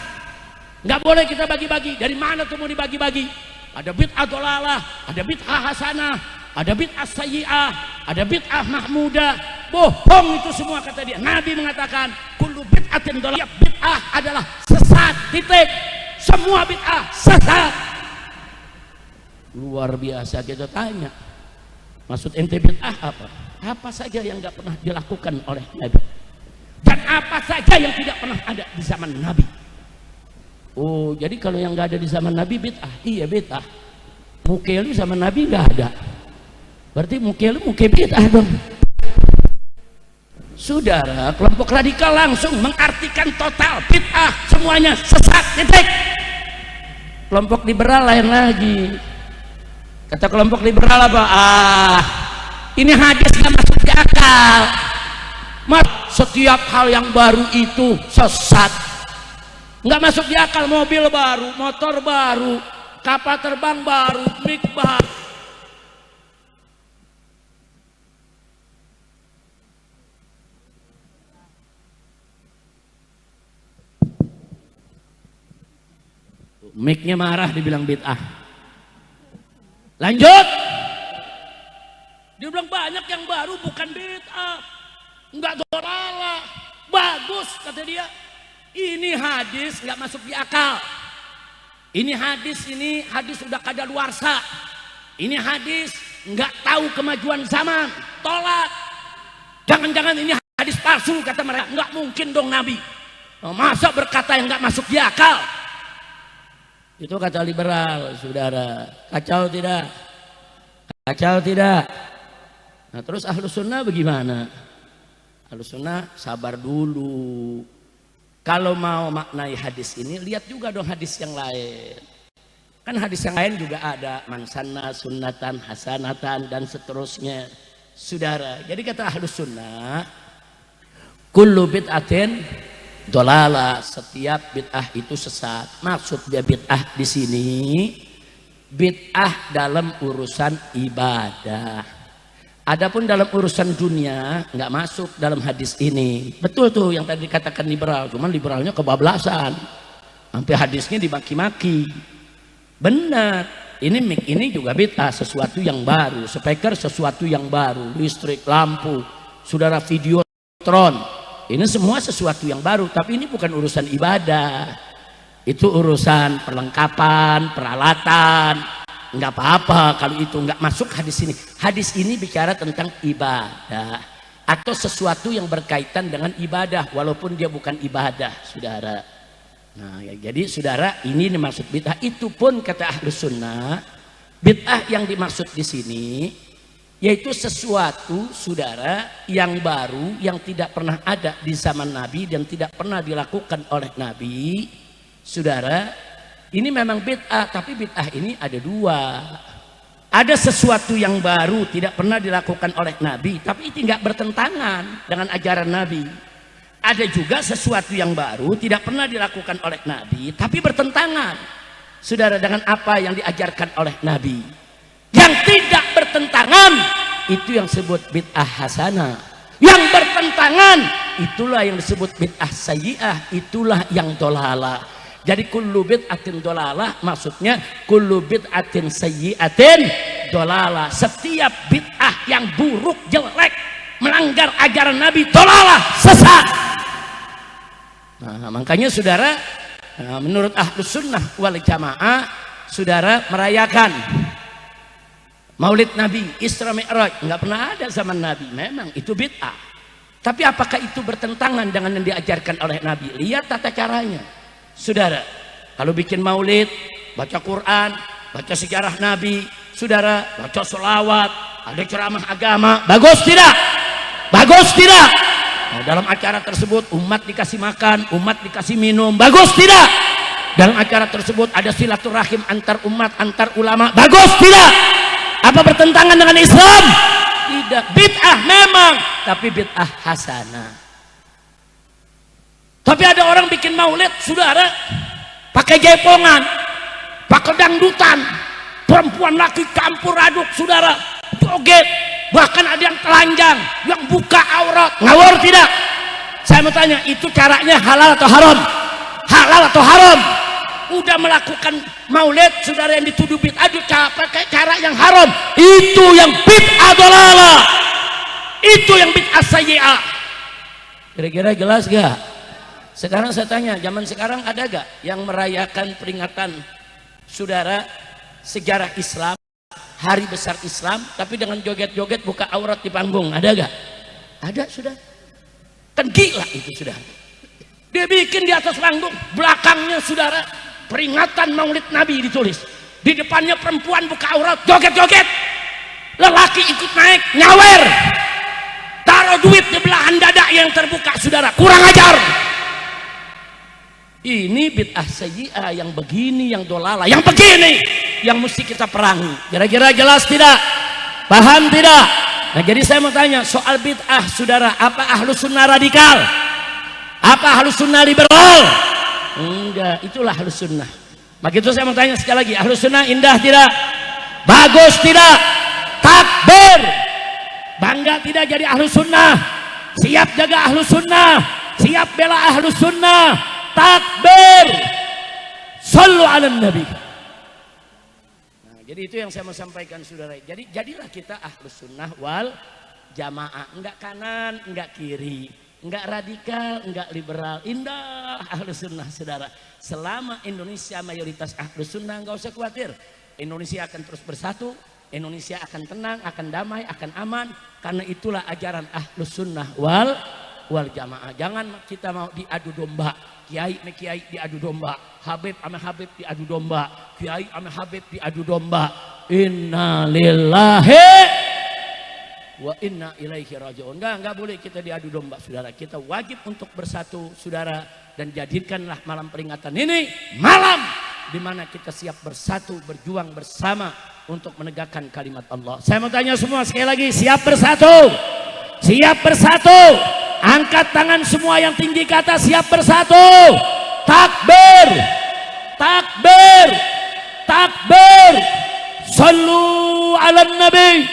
Nggak boleh kita bagi-bagi. Dari mana tuh mau dibagi-bagi? Ada bid'ah dolalah, ada bid'ah hasanah, ada bid'ah sayyi'ah, ada bid'ah mahmudah. Bohong itu semua, kata dia. Nabi mengatakan, kullu bid'atin dolalah, bid'ah adalah sesat, titik. Semua bid'ah sesat. Luar biasa. Kita tanya, maksud ente bid'ah apa? Apa saja yang nggak pernah dilakukan oleh Nabi, dan apa saja yang tidak pernah ada di zaman Nabi. Oh, jadi kalau yang nggak ada di zaman Nabi bid'ah? Iya bid'ah. Muke lu zaman Nabi nggak ada, berarti muke lu muke bid'ah dong. Saudara, kelompok radikal langsung mengartikan total bid'ah, semuanya sesat, titik. Kelompok liberal lain lagi. Kata kelompok liberal apa? Ini hadis nggak masuk di akal. Setiap hal yang baru itu sesat, nggak masuk di akal. Mobil baru, motor baru, kapal terbang baru, mic baru. Mic-nya marah, dibilang bid'ah. Lanjut. Dia bilang banyak yang baru bukan bid'ah, nggak dolalah, bagus, kata dia. Ini hadis nggak masuk di akal. Ini hadis udah kadaluarsa. Ini hadis nggak tahu kemajuan zaman, tolak. Jangan-jangan ini hadis palsu, kata mereka. Nggak mungkin dong Nabi masa berkata yang nggak masuk di akal. Itu kata liberal, saudara. Kacau tidak? Kacau tidak? Nah terus Ahlus Sunnah bagaimana? Ahlus Sunnah sabar dulu. Kalau mau maknai hadis ini, lihat juga dong hadis yang lain. Kan hadis yang lain juga ada man sanna sunnatan hasanatan dan seterusnya. Saudara, jadi kata Ahlus Sunnah, kullu bid'atin dolalah, setiap bid'ah itu sesat. Maksud dia bid'ah di sini bid'ah dalam urusan ibadah. Adapun dalam urusan dunia nggak masuk dalam hadis ini. Betul tuh yang tadi dikatakan liberal, cuman liberalnya kebablasan. Sampai hadisnya dimaki-maki. Benar. Ini juga bid'ah, sesuatu yang baru. Speaker sesuatu yang baru, listrik, lampu, saudara, videotron. Ini semua sesuatu yang baru, tapi ini bukan urusan ibadah. Itu urusan perlengkapan, peralatan. Enggak apa-apa kalau itu enggak masuk hadis ini. Hadis ini bicara tentang ibadah atau sesuatu yang berkaitan dengan ibadah walaupun dia bukan ibadah, saudara. Nah, ya, jadi saudara, ini dimaksud bid'ah. Itu pun kata Ahlus Sunnah, bid'ah yang dimaksud di sini yaitu sesuatu, saudara, yang baru, yang tidak pernah ada di zaman Nabi dan tidak pernah dilakukan oleh Nabi, saudara. Ini memang bid'ah, tapi bid'ah ini ada dua. Ada sesuatu yang baru tidak pernah dilakukan oleh Nabi, tapi itu nggak bertentangan dengan ajaran Nabi. Ada juga sesuatu yang baru tidak pernah dilakukan oleh Nabi, tapi bertentangan, saudara, dengan apa yang diajarkan oleh Nabi. Yang tidak bertentangan itu yang disebut bid'ah hasanah. Yang bertentangan itulah yang disebut bid'ah sayyi'ah, itulah yang dolalah. Jadi kullu bid'atin dolalah maksudnya kullu bid'atin sayyi'atin dolalah. Setiap bid'ah yang buruk, jelek, melanggar ajaran Nabi, dolalah, sesat. Nah, makanya saudara, menurut Ahlus Sunnah wal Jamaah, saudara, merayakan Maulid Nabi, Isra Mi'raj nggak pernah ada zaman Nabi. Memang itu bid'ah. Tapi apakah itu bertentangan dengan yang diajarkan oleh Nabi? Lihat tata caranya. Saudara, kalau bikin maulid, baca Quran, baca sejarah Nabi, saudara, baca sholawat, ada ceramah agama, bagus tidak? Bagus tidak? Nah, dalam acara tersebut umat dikasih makan, umat dikasih minum, bagus tidak? Dalam acara tersebut ada silaturahim antar umat, antar ulama, bagus tidak? Apa bertentangan dengan Islam? Tidak. Bid'ah memang, tapi bid'ah hasanah. Tapi ada orang bikin maulid, saudara, pakai jaipongan, pakai dangdutan, perempuan laki campur aduk, saudara, joget, bahkan ada yang telanjang, yang buka aurat, ngawur tidak? Saya mau tanya, itu caranya halal atau haram? Halal atau haram? Udah melakukan maulid, saudara, yang dituduh bid'ah, pakai cara yang haram, itu yang bid'ah dolalah, itu yang bid'ah sayyi'ah. Kira-kira jelas gak? Sekarang saya tanya, zaman sekarang ada gak yang merayakan peringatan, saudara, sejarah Islam, hari besar Islam, tapi dengan joget-joget buka aurat di panggung? Ada gak? Ada, sudah. Kan gila itu, sudah. Dia bikin di atas panggung, belakangnya, saudara, peringatan Maulid Nabi ditulis, di depannya perempuan buka aurat, joget-joget, lelaki ikut naik, nyawer, taruh duit di belahan dada yang terbuka, saudara, kurang ajar. Ini bid'ah sayyi'ah yang begini, yang dolalah, yang begini yang mesti kita perangi. Kira-kira jelas tidak? Paham tidak? Nah, jadi saya mau tanya soal bid'ah, saudara, apa Ahlus Sunnah radikal? Apa Ahlus Sunnah liberal? Enggak, itulah Ahlus Sunnah. Maka itu saya mau tanya sekali lagi, Ahlus Sunnah indah tidak? Bagus tidak? Takbir! Bangga tidak jadi Ahlus Sunnah? Siap jaga Ahlus Sunnah? Siap bela Ahlus Sunnah? Takbir, sallu ala nabi. Nah, jadi itu yang saya mau sampaikan, saudara. Jadi jadilah kita Ahlus Sunnah wal Jamaah, enggak kanan, enggak kiri, enggak radikal, enggak liberal. Indah Ahlus Sunnah, saudara. Selama Indonesia mayoritas Ahlus Sunnah, enggak usah khawatir. Indonesia akan terus bersatu, Indonesia akan tenang, akan damai, akan aman. Karena itulah ajaran Ahlus Sunnah wal Jamaah. Jangan kita mau diadu domba Kiai sama kiai diadu domba, Habib sama Habib diadu domba, Kiai sama Habib diadu domba. Inna lillahi wa inna ilaihi raji'un. Enggak boleh kita diadu domba, saudara. Kita wajib untuk bersatu, saudara, dan jadikanlah malam peringatan ini malam di mana kita siap bersatu, berjuang bersama untuk menegakkan kalimat Allah. Saya mau tanya semua sekali lagi, siap bersatu? Siap bersatu? Angkat tangan semua yang tinggi ke atas, siap bersatu. Takbir, takbir, takbir. Sallu ala nabi.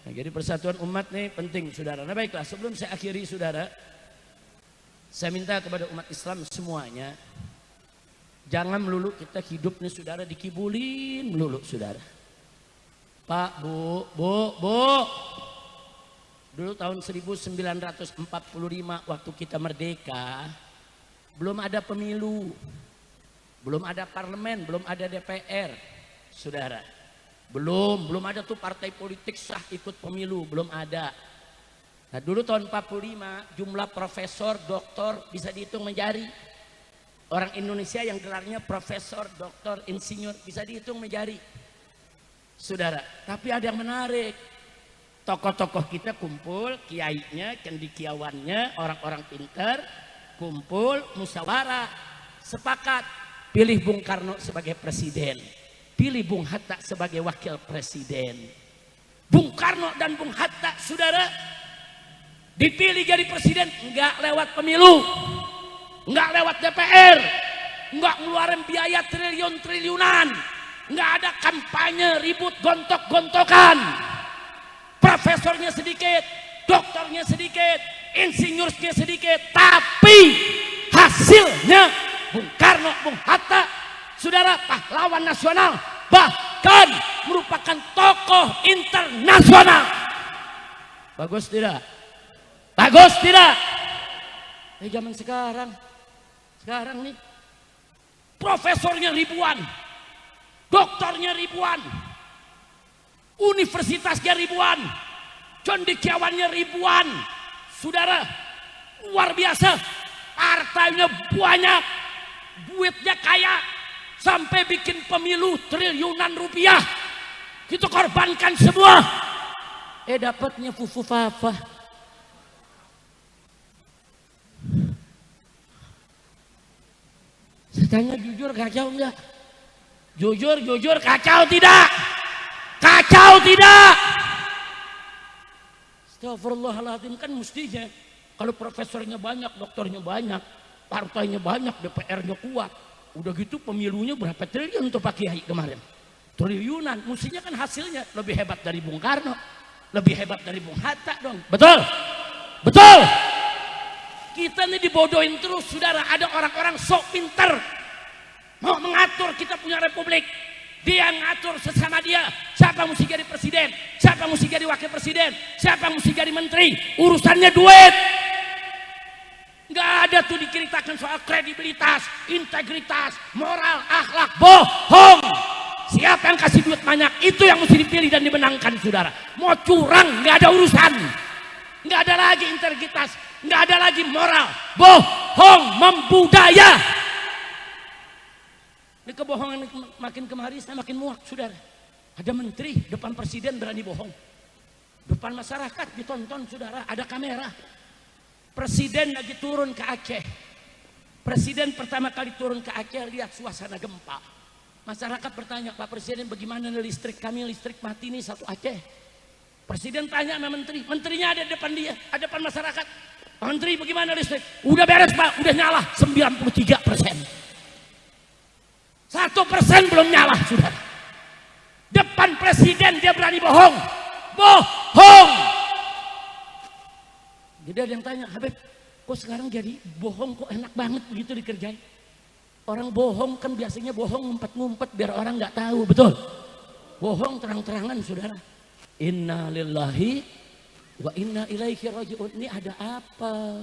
Nah, jadi persatuan umat nih penting, saudara. Nah baiklah, sebelum saya akhiri, saudara, saya minta kepada umat Islam semuanya, jangan melulu kita hidup nih, saudara, dikibulin melulu, saudara. Pak, Bu. Dulu tahun 1945 waktu kita merdeka, belum ada pemilu, belum ada parlemen, belum ada DPR, saudara. Belum ada tuh partai politik sah ikut pemilu, belum ada. Nah dulu tahun 45 jumlah profesor, doktor bisa dihitung menjari. Orang Indonesia yang gelarnya profesor, doktor, insinyur bisa dihitung menjari, saudara. Tapi ada yang menarik. Tokoh-tokoh kita kumpul, kiainya, cendekiawannya, orang-orang pintar, kumpul, musyawarah, sepakat, pilih Bung Karno sebagai presiden, pilih Bung Hatta sebagai wakil presiden. Bung Karno dan Bung Hatta, saudara, dipilih jadi presiden enggak lewat pemilu, enggak lewat DPR, enggak ngeluarin biaya triliun-triliunan, enggak ada kampanye ribut gontok-gontokan. Profesornya sedikit, doktornya sedikit, insinyurnya sedikit, tapi hasilnya Bung Karno, Bung Hatta, saudara, pahlawan nasional, bahkan merupakan tokoh internasional. Bagus tidak? Bagus tidak? Zaman sekarang nih profesornya ribuan, doktornya ribuan, universitasnya ribuan, cendekiawannya ribuan, saudara, luar biasa, partainya banyak, duitnya kaya, sampai bikin pemilu triliunan rupiah, kita korbankan semua, dapatnya fufu fafa. Saya tanya jujur, kacau enggak? Jujur kacau tidak? Kacau tidak? Astagfirullahaladzim, kan mestinya kalau profesornya banyak, doktornya banyak, partainya banyak, DPR-nya kuat, udah gitu pemilunya berapa triliun tuh Pak Kiai kemarin? Triliunan, mestinya kan hasilnya lebih hebat dari Bung Karno, lebih hebat dari Bung Hatta dong. Betul? Betul? Kita ini dibodohin terus, saudara. Ada orang-orang sok pinter mau mengatur kita punya republik. Dia ngatur sesama dia, siapa mesti jadi presiden, siapa mesti jadi wakil presiden, siapa mesti jadi menteri. Urusannya duit. Nggak ada tuh diceritakan soal kredibilitas, integritas, moral, akhlak. Bohong. Siapa yang kasih duit banyak, itu yang mesti dipilih dan dimenangkan, saudara. Mau curang, nggak ada urusan. Nggak ada lagi integritas, nggak ada lagi moral. Bohong membudaya. Ini kebohongan makin kemari, saya makin muak, saudara. Ada menteri depan presiden berani bohong, depan masyarakat ditonton, saudara. Ada kamera. Presiden lagi turun ke Aceh. Presiden pertama kali turun ke Aceh, lihat suasana gempa. Masyarakat bertanya, Pak Presiden, bagaimana listrik kami, listrik mati nih satu Aceh. Presiden tanya sama menteri, menterinya ada di depan dia, ada depan masyarakat. Pak Menteri, bagaimana listrik? Udah beres Pak, udah nyala 93%. 1% belum nyala, sudah. Depan presiden dia berani bohong. Bohong. Jadi ada yang tanya, Habib, kok sekarang jadi bohong kok enak banget begitu dikerjain? Orang bohong kan biasanya bohong ngumpet-ngumpet biar orang nggak tahu, betul? Bohong terang-terangan, saudara. Inna lillahi wa inna ilaihi raji'un. Ini ada apa?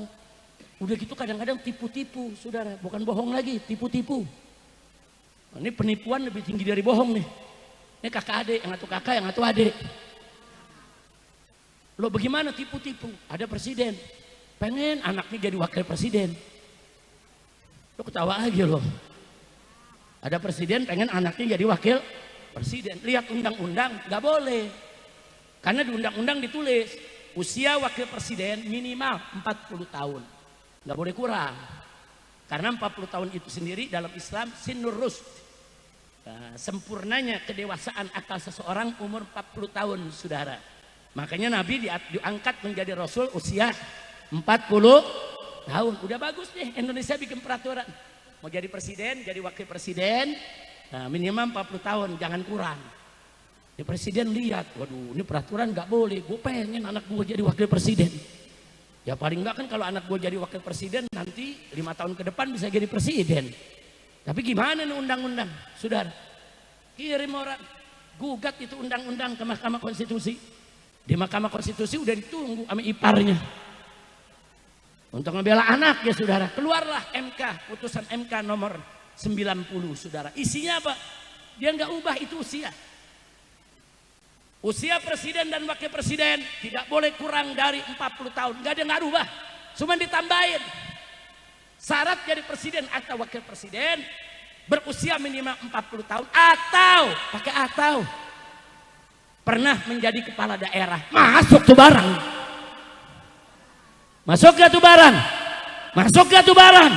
Udah gitu kadang-kadang tipu-tipu, saudara. Bukan bohong lagi, tipu-tipu. Ini penipuan lebih tinggi dari bohong nih. Ini kakak adik, yang satu kakak, yang satu adik. Lo bagaimana tipu-tipu? Ada presiden, pengen anaknya jadi wakil presiden. Lo ketawa aja lo. Ada presiden pengen anaknya jadi wakil presiden. Lihat undang-undang, nggak boleh. Karena di undang-undang ditulis usia wakil presiden minimal 40 tahun. Nggak boleh kurang. Karena 40 tahun itu sendiri dalam Islam sinur rusd. Nah, sempurnanya kedewasaan akal seseorang umur 40 tahun, saudara. Makanya Nabi diangkat menjadi Rasul usia 40 tahun. Udah bagus deh Indonesia bikin peraturan. Mau jadi presiden, jadi wakil presiden, nah, minimal 40 tahun, jangan kurang. Ya presiden lihat, waduh ini peraturan nggak boleh. Gue pengen anak gue jadi wakil presiden. Ya paling nggak kan kalau anak gue jadi wakil presiden nanti 5 tahun ke depan bisa jadi presiden. Tapi gimana nih undang-undang, saudara? Kirim orang, gugat itu undang-undang ke Mahkamah Konstitusi. Di Mahkamah Konstitusi udah ditunggu sama iparnya. Untuk ngebela anak ya saudara, keluarlah MK, putusan MK nomor 90 saudara. Isinya apa? Dia nggak ubah itu usia. Usia presiden dan wakil presiden tidak boleh kurang dari 40 tahun. Nggak ada nggak ubah, cuma ditambahin. Syarat jadi presiden atau wakil presiden berusia minimal 40 tahun atau pakai atau pernah menjadi kepala daerah. Masuk tuh barang. Masuk gak tuh barang? Masuk gak tuh barang?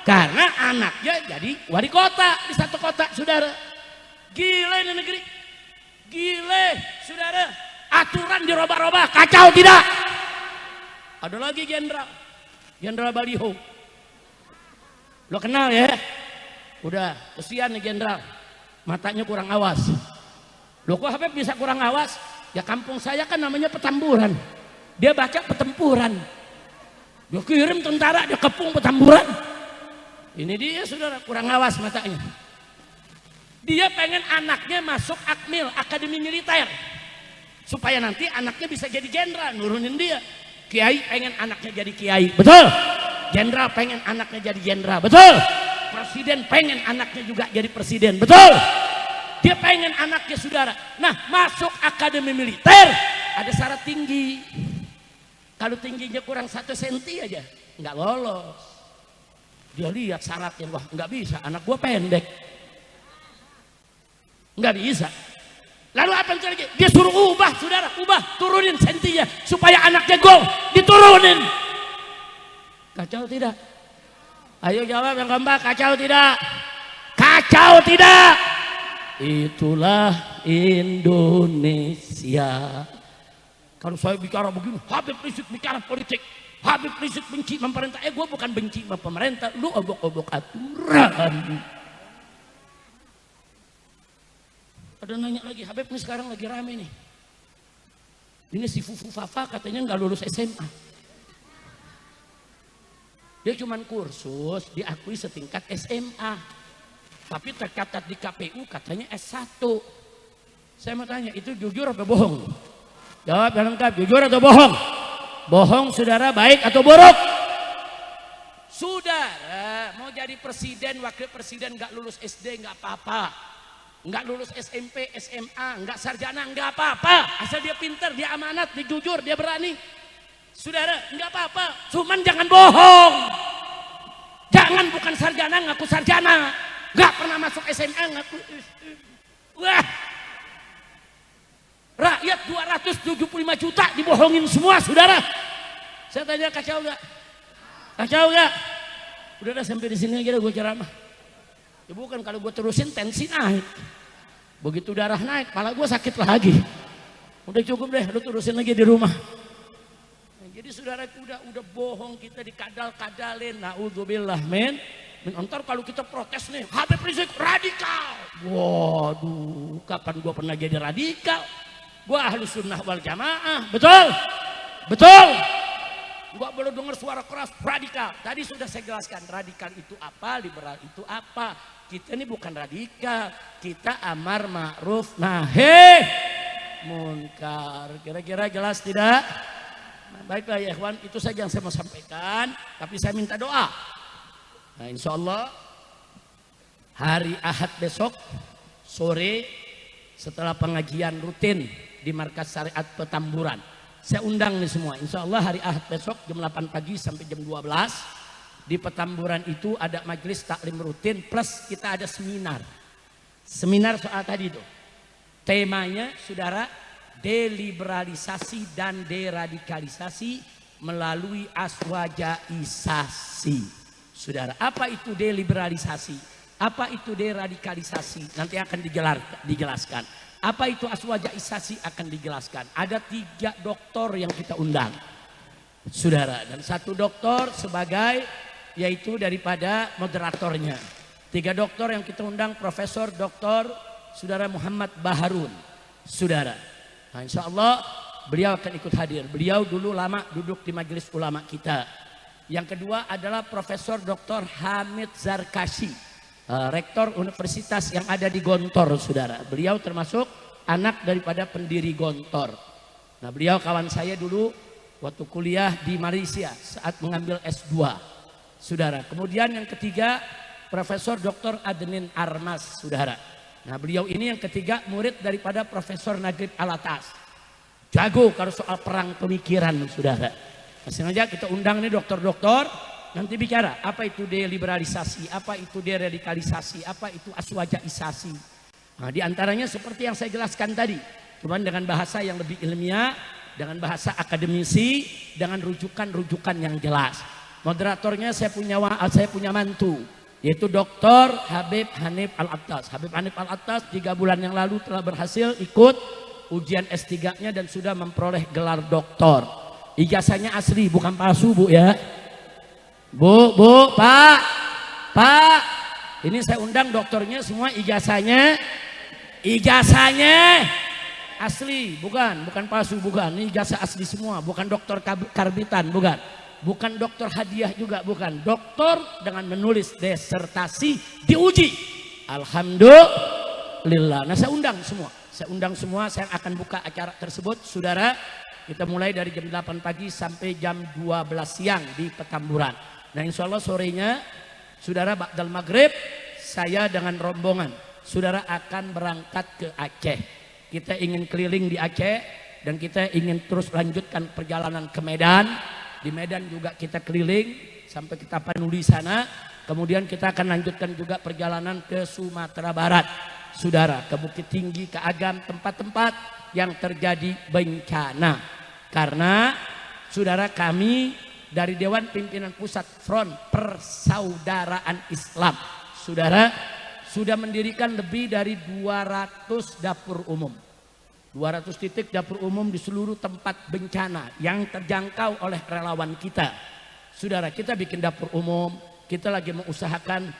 Karena anaknya jadi wali kota di satu kota, saudara. Gila ini negeri. Gile, saudara. Aturan dirubah-rubah, kacau tidak? Ada lagi Jenderal Baliho. Lo kenal ya? Udah, kesian nih jenderal. Matanya kurang awas. Lo kok Habib bisa kurang awas? Ya kampung saya kan namanya Petamburan. Dia baca Petempuran. Dia kirim tentara, dia kepung Petamburan. Ini dia saudara, kurang awas matanya. Dia pengen anaknya masuk Akmil, Akademi Militer. Supaya nanti anaknya bisa jadi jenderal, nurunin dia. Kiai pengen anaknya jadi kiai, betul? Jenderal pengen anaknya jadi jenderal, betul? Presiden pengen anaknya juga jadi presiden, betul? Dia pengen anaknya saudara. Nah, masuk Akademi Militer ada syarat tinggi. Kalau tingginya kurang 1 senti aja nggak lolos. Dia lihat syaratnya, wah nggak bisa, anak gua pendek, nggak bisa. Lalu apa yang terjadi? Dia suruh ubah saudara, turunin sentinya supaya anaknya gol, diturunin. Kacau tidak? Ayo jawab yang keempat, kacau tidak? Kacau tidak? Itulah Indonesia. Kalau saya bicara begini, Habib Rizik bicara politik, Habib Rizik benci pemerintah. Gue bukan benci pemerintah, lu obok-obok aturan. Ada nanya lagi, Habib ini sekarang lagi rame nih. Ini si Fufu Fafa katanya nggak lulus SMA. Dia cuman kursus, diakui setingkat SMA. Tapi tercatat di KPU katanya S1. Saya mau tanya, itu jujur atau bohong? Jawab yang lengkap, jujur atau bohong? Bohong saudara, baik atau buruk? Saudara mau jadi presiden, wakil presiden gak lulus SD gak apa-apa. Gak lulus SMP, SMA, gak sarjana gak apa-apa. Asal dia pintar, dia amanat, dia jujur, dia berani. Saudara gak apa-apa, cuman jangan bohong. Jangan bukan sarjana ngaku sarjana, gak pernah masuk SMA ngaku. Wah, rakyat 275 juta dibohongin semua saudara. Saya tanya, kacau gak? Kacau gak? Udah dah sampai di sini aja gue ceramah. Ya bukan, kalau gue terusin tensi naik. Begitu darah naik, kepala gue sakit lagi. Udah cukup deh, lu terusin lagi di rumah. Nah, jadi saudara udah bohong, kita dikadal-kadalin. Naudzubillah men. Ntar kalau kita protes nih, Habib Rizik radikal. Waduh, kapan gue pernah jadi radikal? Gue ahli sunnah wal jamaah, betul? Betul? Gue boleh dengar suara keras, radikal. Tadi sudah saya jelaskan, radikal itu apa, liberal itu apa. Kita ini bukan radikal, kita amar ma'ruf nahi munkar. Kira-kira jelas tidak? Nah, baiklah ya ikhwan, itu saja yang saya mau sampaikan. Tapi saya minta doa. Nah insya Allah hari Ahad besok sore setelah pengajian rutin di Markas Syariat Petamburan, saya undang nih semua. Insya Allah hari Ahad besok jam 8 pagi sampai jam 12 di Petamburan itu ada majelis taklim rutin plus kita ada seminar. Seminar soal tadi itu. Temanya saudara, deliberalisasi dan deradikalisasi melalui aswajaisasi. Saudara, apa itu deliberalisasi? Apa itu deradikalisasi? Nanti akan dijelaskan. Apa itu aswajaisasi akan dijelaskan. Ada 3 doktor yang kita undang. Saudara, dan 1 doktor sebagai yaitu daripada moderatornya. 3 doktor yang kita undang, Profesor Doktor Saudara Muhammad Baharun. Saudara, nah insya Allah beliau akan ikut hadir. Beliau dulu lama duduk di majelis ulama kita. Yang kedua adalah Profesor Dr. Hamid Zarkashi, rektor universitas yang ada di Gontor, saudara. Beliau termasuk anak daripada pendiri Gontor. Nah, beliau kawan saya dulu waktu kuliah di Malaysia saat mengambil S2, saudara. Kemudian yang ketiga Profesor Dr. Adnin Armas, saudara. Nah, beliau ini yang ketiga murid daripada Profesor Nagrib Alatas. Jago kalau soal perang pemikiran, saudara. Sengaja kita undang nih dokter-dokter, nanti bicara apa itu deliberalisasi, apa itu deradikalisasi, apa itu aswajaisasi. Nah, di antaranya seperti yang saya jelaskan tadi, cuman dengan bahasa yang lebih ilmiah, dengan bahasa akademisi, dengan rujukan-rujukan yang jelas. Moderatornya saya punya mantu, yaitu Dr. Habib Hanif Al-Attas. Habib Hanif Al-Attas 3 bulan yang lalu telah berhasil ikut ujian S3-nya dan sudah memperoleh gelar doktor. Ijazahnya asli, bukan palsu, Bu ya. Bu, Pak. Ini saya undang dokternya semua ijazahnya asli, bukan palsu, bukan. Ini ijazah asli semua, bukan dokter karbitan, bukan. Bukan dokter hadiah juga, bukan. Dokter dengan menulis disertasi diuji. Alhamdulillah. Nah, saya undang semua. Saya akan buka acara tersebut, saudara. Kita mulai dari jam 8 pagi sampai jam 12 siang di Petamburan. Nah, insya Allah sorenya, saudara, ba'dal maghrib, saya dengan rombongan, saudara akan berangkat ke Aceh. Kita ingin keliling di Aceh dan kita ingin terus lanjutkan perjalanan ke Medan. Di Medan juga kita keliling sampai ke Tapanuli sana. Kemudian kita akan lanjutkan juga perjalanan ke Sumatera Barat, saudara, ke Bukit Tinggi, ke Agam, tempat-tempat yang terjadi bencana. Karena saudara, kami dari Dewan Pimpinan Pusat Front Persaudaraan Islam, saudara, sudah mendirikan lebih dari 200 dapur umum. 200 titik dapur umum di seluruh tempat bencana yang terjangkau oleh relawan kita. Saudara, kita bikin dapur umum, kita lagi mengusahakan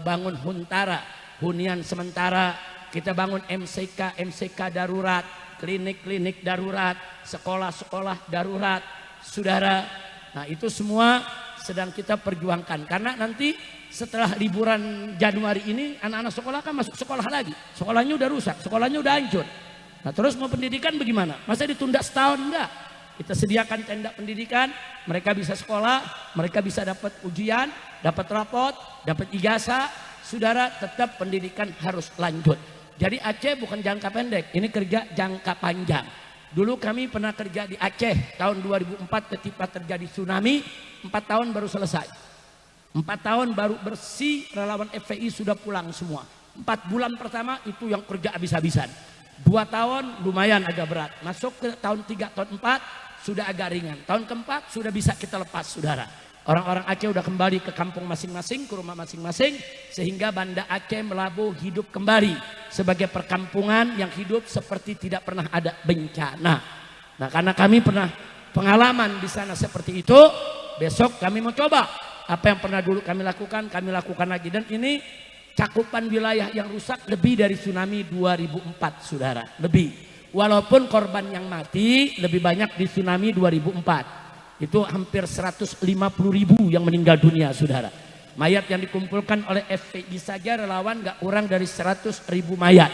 bangun huntara, hunian sementara, kita bangun MCK darurat, klinik-klinik darurat, sekolah-sekolah darurat, saudara. Nah, itu semua sedang kita perjuangkan. Karena nanti setelah liburan Januari ini, anak-anak sekolah kan masuk sekolah lagi. Sekolahnya udah rusak, sekolahnya udah hancur. Nah, terus mau pendidikan bagaimana? Masa ditunda setahun? Enggak. Kita sediakan tenda pendidikan, mereka bisa sekolah, mereka bisa dapat ujian, dapat rapot, dapat ijazah. Saudara, tetap pendidikan harus lanjut. Jadi Aceh bukan jangka pendek, ini kerja jangka panjang. Dulu kami pernah kerja di Aceh tahun 2004 ketika terjadi tsunami, 4 tahun baru selesai. 4 tahun baru bersih, relawan FPI sudah pulang semua. 4 bulan pertama itu yang kerja habis-habisan. 2 tahun lumayan agak berat, masuk ke tahun 3, tahun 4 sudah agak ringan. Tahun keempat sudah bisa kita lepas, saudara. Orang-orang Aceh udah kembali ke kampung masing-masing, ke rumah masing-masing, sehingga Banda Aceh Melabu hidup kembali sebagai perkampungan yang hidup seperti tidak pernah ada bencana. Nah, karena kami pernah pengalaman di sana seperti itu, besok kami mau coba apa yang pernah dulu kami lakukan lagi. Dan ini cakupan wilayah yang rusak lebih dari tsunami 2004, saudara, lebih. Walaupun korban yang mati lebih banyak di tsunami 2004. Itu hampir 150.000 yang meninggal dunia, saudara. Mayat yang dikumpulkan oleh FPI saja relawan gak kurang dari 100.000 mayat.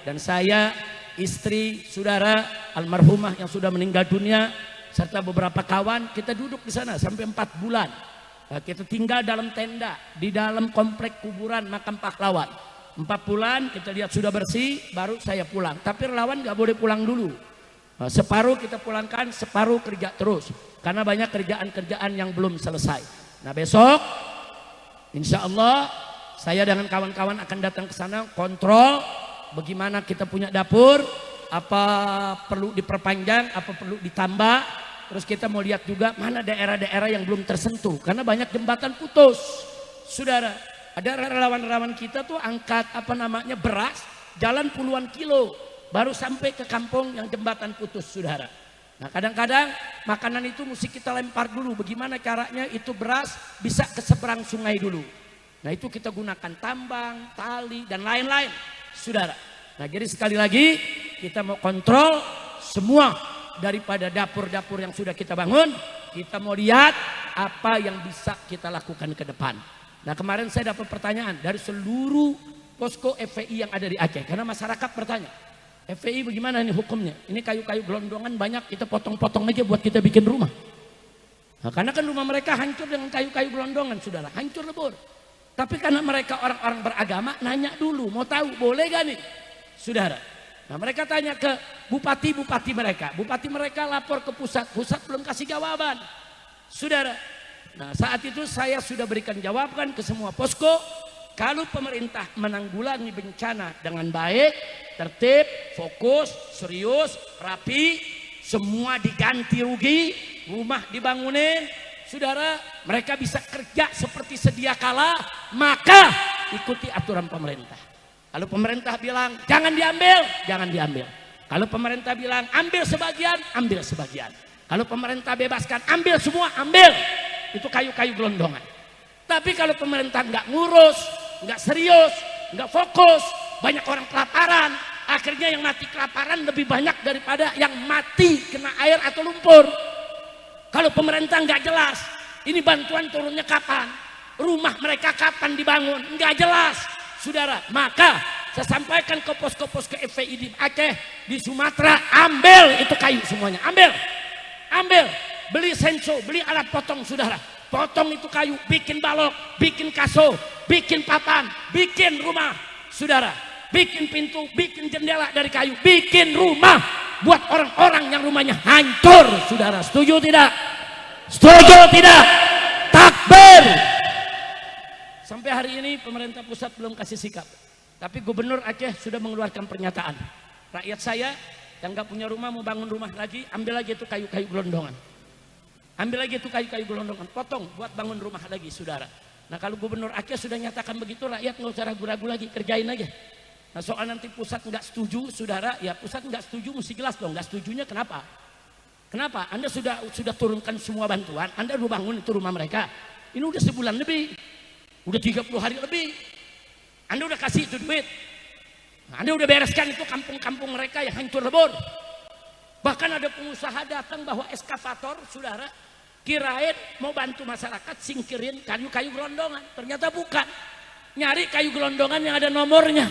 Dan saya, istri, saudara, almarhumah yang sudah meninggal dunia, serta beberapa kawan, kita duduk di sana sampai 4 bulan. Kita tinggal dalam tenda, di dalam komplek kuburan makam pahlawan. 4 bulan kita lihat sudah bersih, baru saya pulang. Tapi relawan gak boleh pulang dulu. Separuh kita pulangkan, separuh kerja terus. Karena banyak kerjaan-kerjaan yang belum selesai. Nah besok insya Allah saya dengan kawan-kawan akan datang ke sana kontrol bagaimana kita punya dapur, apa perlu diperpanjang, apa perlu ditambah. Terus kita mau lihat juga mana daerah-daerah yang belum tersentuh karena banyak jembatan putus. Saudara, ada relawan-relawan kita tuh angkat beras, jalan puluhan kilo baru sampai ke kampung yang jembatan putus, saudara. Nah kadang-kadang makanan itu mesti kita lempar dulu. Bagaimana caranya itu beras bisa ke seberang sungai dulu. Nah itu kita gunakan tambang, tali dan lain-lain, saudara. Nah jadi sekali lagi kita mau kontrol semua daripada dapur-dapur yang sudah kita bangun. Kita mau lihat apa yang bisa kita lakukan ke depan. Nah kemarin saya dapat pertanyaan dari seluruh posko FPI yang ada di Aceh. Karena masyarakat bertanya, FPI bagaimana ini hukumnya? Ini kayu-kayu gelondongan banyak, kita potong-potong aja buat kita bikin rumah. Nah, karena kan rumah mereka hancur dengan kayu-kayu gelondongan, saudara, hancur lebur. Tapi karena mereka orang-orang beragama, nanya dulu, mau tahu boleh gak nih, saudara? Nah mereka tanya ke bupati-bupati mereka. Bupati mereka lapor ke pusat, pusat belum kasih jawaban, saudara. Nah saat itu saya sudah berikan jawaban ke semua posko. Kalau pemerintah menanggulangi bencana dengan baik, tertib, fokus, serius, rapi, semua diganti rugi, rumah dibangunin, saudara, mereka bisa kerja seperti sedia kala, maka ikuti aturan pemerintah. Kalau pemerintah bilang jangan diambil, jangan diambil. Kalau pemerintah bilang ambil sebagian, ambil sebagian. Kalau pemerintah bebaskan ambil semua, ambil. Itu kayu-kayu gelondongan. Tapi kalau pemerintah nggak ngurus, nggak serius, nggak fokus, banyak orang kelaparan. Akhirnya yang mati kelaparan lebih banyak daripada yang mati kena air atau lumpur. Kalau pemerintah nggak jelas, ini bantuan turunnya kapan, rumah mereka kapan dibangun, nggak jelas, saudara. Maka saya sampaikan ke posko-posko FPI di Aceh, di Sumatera, ambil itu kayu semuanya, ambil, beli senso, beli alat potong, saudara. Potong itu kayu, bikin balok, bikin kaso, bikin papan, bikin rumah, saudara. Bikin pintu, bikin jendela dari kayu, bikin rumah buat orang-orang yang rumahnya hancur, saudara. Setuju tidak? Setuju tidak? Takbir. Sampai hari ini pemerintah pusat belum kasih sikap. Tapi Gubernur Aceh sudah mengeluarkan pernyataan. Rakyat saya yang gak punya rumah mau bangun rumah lagi, ambil lagi itu kayu-kayu gelondongan. Ambil lagi itu kayu-kayu gelondongan, potong buat bangun rumah lagi, saudara. Nah kalau Gubernur Aceh sudah nyatakan begitu, rakyat nggak usah ragu-ragu lagi, kerjain aja. Nah soal nanti pusat nggak setuju, saudara, ya pusat nggak setuju mesti jelas dong, nggak setujunya kenapa? Kenapa? Anda sudah turunkan semua bantuan, Anda udah bangun itu rumah mereka. Ini udah sebulan lebih, udah 30 hari lebih. Anda udah kasih itu duit. Nah, Anda udah bereskan itu kampung-kampung mereka yang hancur lebur. Bahkan ada pengusaha datang bawa eskavator, saudara, kirain mau bantu masyarakat singkirin kayu-kayu gelondongan. Ternyata bukan. Nyari kayu gelondongan yang ada nomornya.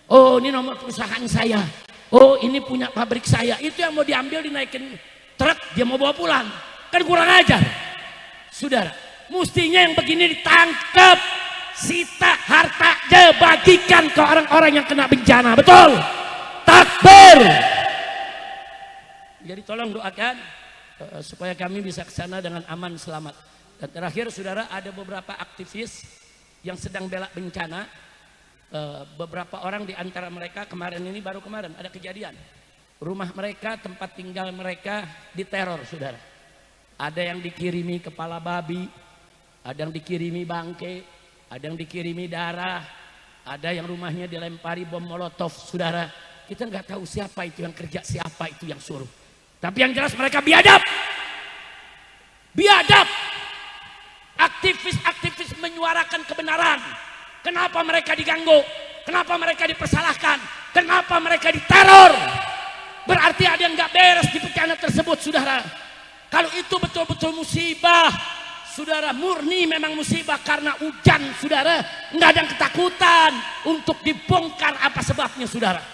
Oh ini nomor perusahaan saya. Oh ini punya pabrik saya. Itu yang mau diambil dinaikin truk, dia mau bawa pulang. Kan kurang ajar. Saudara, mestinya yang begini ditangkap, sita hartanya, bagikan ke orang-orang yang kena bencana. Betul? Takbir. Jadi tolong doakan supaya kami bisa ke sana dengan aman selamat. Dan terakhir saudara, ada beberapa aktivis yang sedang bela bencana. Beberapa orang di antara mereka baru kemarin ada kejadian. Rumah mereka, tempat tinggal mereka diteror, saudara. Ada yang dikirimi kepala babi, ada yang dikirimi bangke, ada yang dikirimi darah, ada yang rumahnya dilempari bom molotov, saudara. Kita nggak tahu siapa itu yang kerja, siapa itu yang suruh. Tapi yang jelas mereka biadab. Biadab. Aktivis-aktivis menyuarakan kebenaran. Kenapa mereka diganggu? Kenapa mereka dipersalahkan? Kenapa mereka diteror? Berarti ada yang nggak beres di bencana tersebut, saudara. Kalau itu betul-betul musibah, saudara, murni memang musibah karena hujan, saudara. Nggak ada yang ketakutan untuk dibongkar apa sebabnya, saudara.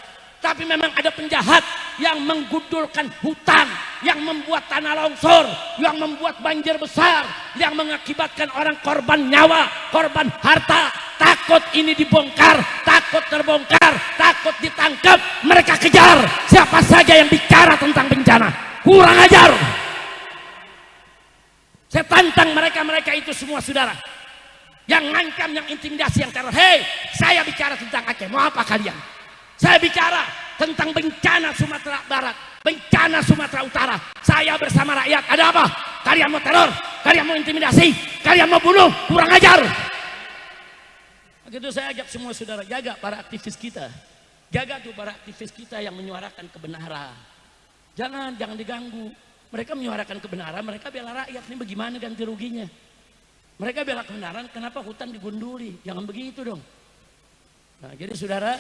Tapi memang ada penjahat yang menggundulkan hutan, yang membuat tanah longsor, yang membuat banjir besar, yang mengakibatkan orang korban nyawa, korban harta. Takut ini dibongkar, takut terbongkar, takut ditangkap, mereka kejar siapa saja yang bicara tentang bencana. Kurang ajar. Saya tantang mereka itu semua saudara. Yang ngancam, yang intimidasi, yang teror. Hei, saya bicara tentang Aceh. Mau apa kalian? Saya bicara tentang bencana Sumatera Barat, bencana Sumatera Utara. Saya bersama rakyat. Ada apa? Kalian mau teror? Kalian mau intimidasi? Kalian mau bunuh? Kurang ajar. Begitu saya ajak semua saudara, jaga para aktivis kita. Jaga tuh para aktivis kita yang menyuarakan kebenaran. Jangan diganggu. Mereka menyuarakan kebenaran, mereka bela rakyat. Ini bagaimana ganti ruginya? Mereka bela kebenaran, kenapa hutan digunduli? Jangan begitu dong. Nah, jadi saudara,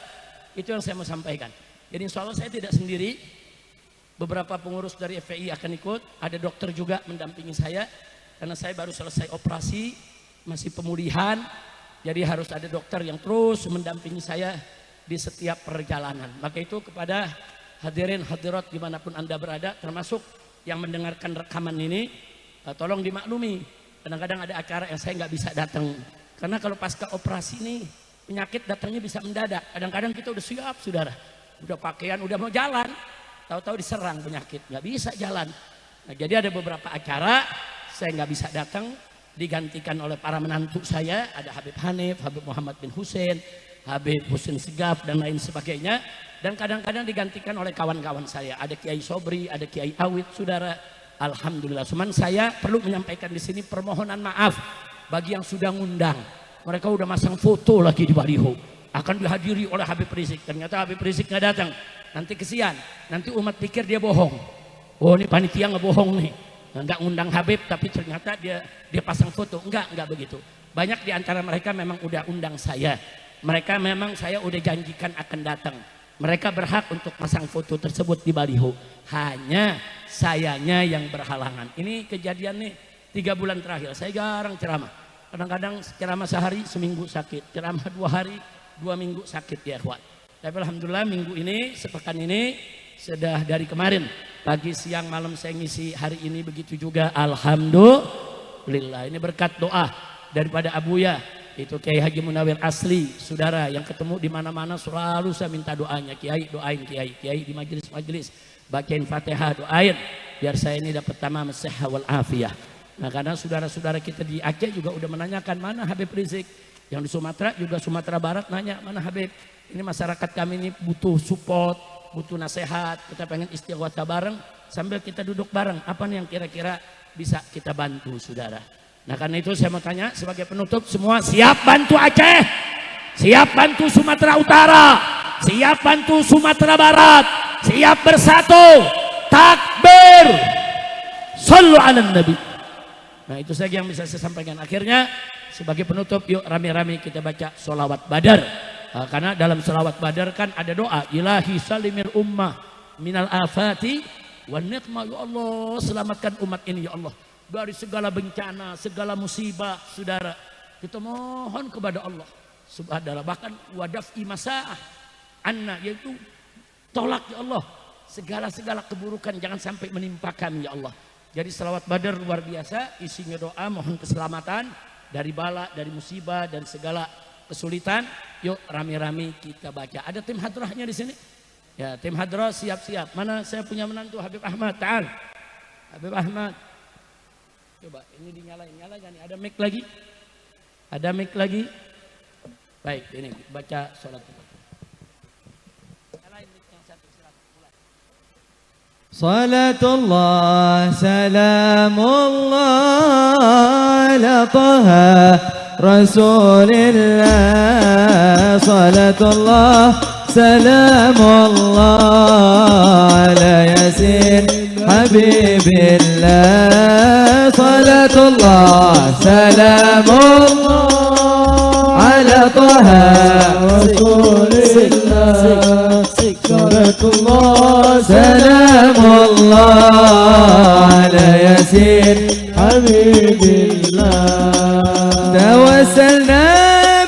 itu yang saya mau sampaikan. Jadi insya Allah saya tidak sendiri. Beberapa pengurus dari FPI akan ikut. Ada dokter juga mendampingi saya. Karena saya baru selesai operasi, masih pemulihan. Jadi harus ada dokter yang terus mendampingi saya di setiap perjalanan. Maka itu kepada hadirin hadirat dimanapun Anda berada, termasuk yang mendengarkan rekaman ini, tolong dimaklumi. Kadang-kadang ada acara yang saya nggak bisa datang. Karena kalau pasca operasi ini, penyakit datangnya bisa mendadak. Kadang-kadang kita udah siap, saudara. Udah pakaian, udah mau jalan. Tahu-tahu diserang penyakit, nggak bisa jalan. Nah, jadi ada beberapa acara, saya nggak bisa datang. Digantikan oleh para menantu saya. Ada Habib Hanif, Habib Muhammad bin Hussein, Habib Husin Segaf, dan lain sebagainya. Dan kadang-kadang digantikan oleh kawan-kawan saya. Ada Kiai Sobri, ada Kiai Awid, saudara. Alhamdulillah. Cuman saya perlu menyampaikan di sini permohonan maaf bagi yang sudah ngundang. Mereka udah masang foto lagi di baliho. Akan dihadiri oleh Habib Rizik. Ternyata Habib Rizik nggak datang. Nanti kesian. Nanti umat pikir dia bohong. Oh, ini panitia nggak bohong nih. Nggak ngundang Habib, tapi ternyata dia pasang foto. Enggak begitu. Banyak di antara mereka memang udah undang saya. Mereka memang saya udah janjikan akan datang. Mereka berhak untuk pasang foto tersebut di baliho. Hanya sayanya yang berhalangan. Ini kejadian nih 3 bulan terakhir. Saya jarang ceramah. Kadang-kadang ceramah sehari, seminggu sakit. Ceramah 2 hari, 2 minggu sakit ya ikhwan. Tapi alhamdulillah minggu ini, sepekan ini, sudah dari kemarin. Pagi, siang, malam saya ngisi, hari ini begitu juga. Alhamdulillah. Ini berkat doa daripada Abuya. Itu Kiai Haji Munawir asli, saudara yang ketemu di mana-mana selalu saya minta doanya. Kiai doain Kiai di majelis-majelis bacain Fatihah, doain biar saya ini dapat tamam sehat wal afiyah. Nah, karena saudara-saudara kita di Aceh juga udah menanyakan mana Habib Rizik, yang di Sumatera juga Sumatera Barat nanya mana Habib. Ini masyarakat kami ini butuh support, butuh nasihat, kita pengen istighothah bareng sambil kita duduk bareng. Apa nih yang kira-kira bisa kita bantu saudara? Nah, karena itu saya mau tanya sebagai penutup, semua siap bantu Aceh? Siap bantu Sumatera Utara? Siap bantu Sumatera Barat? Siap bersatu? Takbir! Shallu ala Nabi. Nah, itu saja yang bisa saya sampaikan. Akhirnya sebagai penutup, yuk rame-rame kita baca sholawat badar. Karena dalam sholawat badar kan ada doa, ilahi salimil ummah minal afati wan niqmah. Ya Allah, selamatkan umat ini ya Allah dari segala bencana, segala musibah, saudara. Kita mohon kepada Allah subhanahu, bahkan wadafi masaah anna, yaitu tolak ya Allah segala keburukan jangan sampai menimpa kami ya Allah. Jadi selawat badar luar biasa, isinya doa mohon keselamatan dari bala, dari musibah, dari segala kesulitan. Yuk rame-rame kita baca. Ada tim hadrahnya di sini? Ya, tim hadrah siap-siap. Mana saya punya menantu Habib Ahmad, ta'al. Habib Ahmad. Coba ini dinyalain, nyala gak nih? Ada mic lagi? Ada mic lagi? Baik, ini baca sholat. Nyalain mic yang satu, silakan mulai. Salatullah salamullah ala taha rasulillah. Salatullah salamullah ala yasin habibillah. Salatullah salamullah ala taha rasulillah. Salatullah salamullah ala yasin habibillah. Tawassalna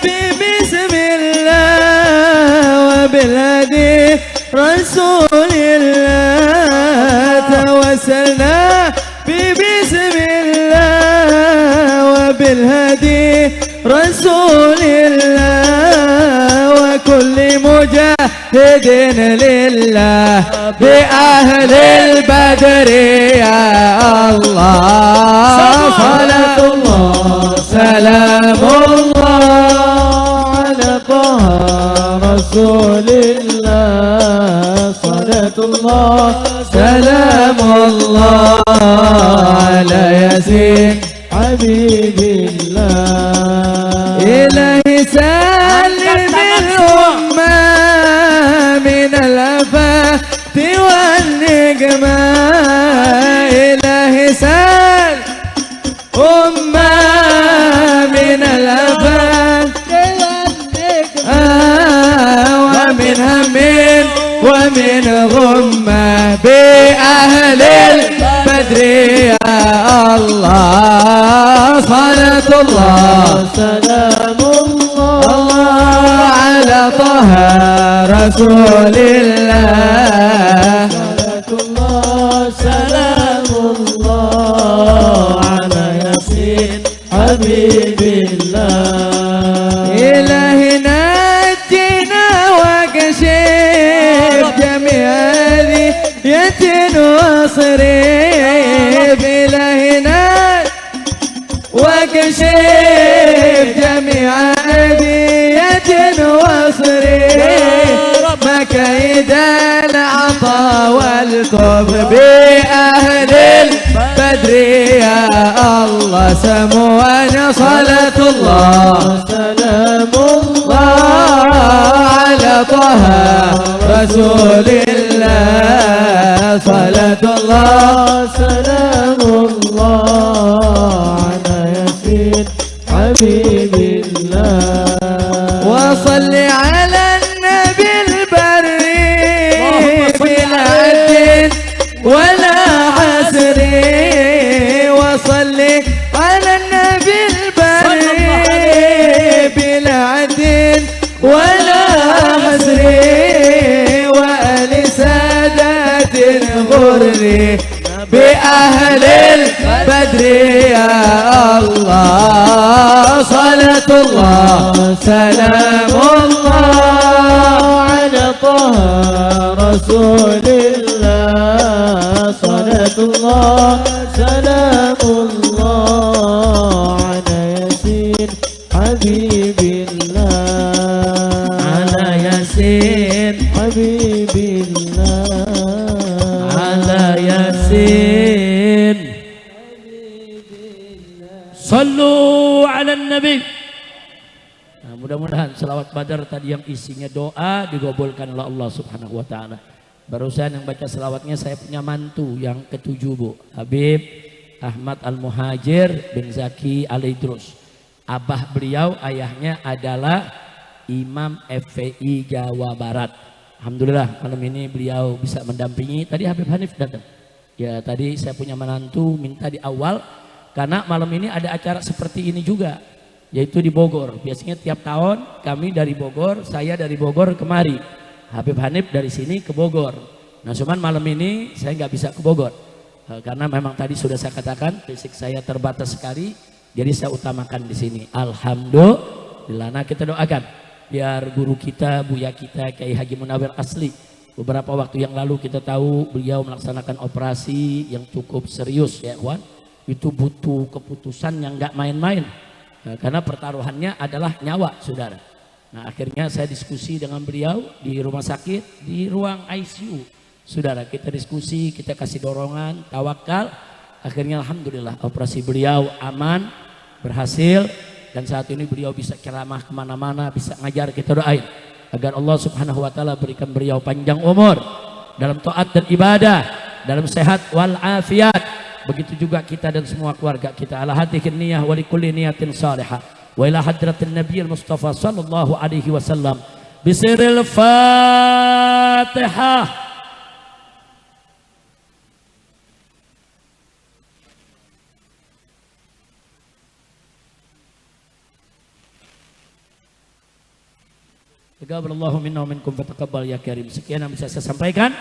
bismillah wa bilhadi rasulillah. Tawassalna bismillah wa bilhadi rasulillah wa kulli mujahid لله بأهل البدر يا الله صلاة الله سلام الله على طه رسول الله صلاة الله سلام الله على ياسين حبيب الله إلهي سلم الأمة من الآفات والنقمة إلهي سلم أمة من الآفات ومن هم ومن غمة بأهل البدر يا الله صلاة الله سلام الله على طه رسول الله صلاة الله سلام الله على ياسين حبيب الله إلهي نجنا وكشف جميع ذرية وصريف إلهي نجنا وكشف جميع ذرية وصريف مكيد العطا والطب بأهل البدر يا الله سمونا صلاة الله سلام الله على طه رسول الله صلاة الله سلام الله على ياسين حبيب الله وصل على النبي البري بلا عد ولا حسر وصل على النبي البري بلا عد ولا حسر وآل سادات الغر بأهل البدر يا الله صلاة الله سلام الله على طه رسول الله صلاة الله سلام الله على ياسين حبيب الله على ياسين حبيب الله على ياسين Sallu ala nabi. Nah, mudah-mudahan selawat badar tadi yang isinya doa digabulkan oleh Allah Subhanahu wa taala. Barusan yang baca selawatnya saya punya mantu yang ketujuh, Bu. Habib Ahmad Al-Muhajir bin Zaki Al-Idrus. Abah beliau ayahnya adalah Imam FPI Jawa Barat. Alhamdulillah malam ini beliau bisa mendampingi. Tadi Habib Hanif datang. Ya tadi saya punya menantu minta di awal karena malam ini ada acara seperti ini juga, yaitu di Bogor. Biasanya tiap tahun kami dari Bogor, saya dari Bogor kemari. Habib Hanif dari sini ke Bogor. Nah cuman malam ini saya nggak bisa ke Bogor. Karena memang tadi sudah saya katakan fisik saya terbatas sekali. Jadi saya utamakan di sini. Alhamdulillah. Nah kita doakan. Biar guru kita, buya kita, Kiai Haji Munawir Asli. Beberapa waktu yang lalu kita tahu beliau melaksanakan operasi yang cukup serius ya kawan. Itu butuh keputusan yang nggak main-main. Nah, karena pertaruhannya adalah nyawa saudara. Nah akhirnya saya diskusi dengan beliau di rumah sakit, di ruang ICU. Saudara kita diskusi, kita kasih dorongan, tawakal. Akhirnya alhamdulillah operasi beliau aman, berhasil. Dan saat ini beliau bisa ceramah kemana-mana, bisa ngajar, kita doain. Agar Allah Subhanahu wa ta'ala berikan beliau panjang umur. Dalam taat dan ibadah, dalam sehat wal afiat. Begitu juga kita dan semua keluarga kita. Ala hatihin niyah wa likulli niyatin salihah. Wa ila hadratin Nabi al-Mustafa sallallahu alaihi wasallam. Bisiril Fatihah. Taqabbalallahu minna wa minkum wa taqabbal ya karim. Sekian yang bisa saya sampaikan.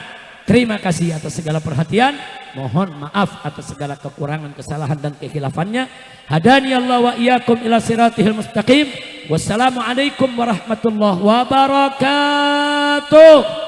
Terima kasih atas segala perhatian. Mohon maaf atas segala kekurangan, kesalahan dan kehilafannya. Hadani Allah wa iyyakum ila siratihil mustaqim. Wassalamualaikum warahmatullahi wabarakatuh. wabarakatuh.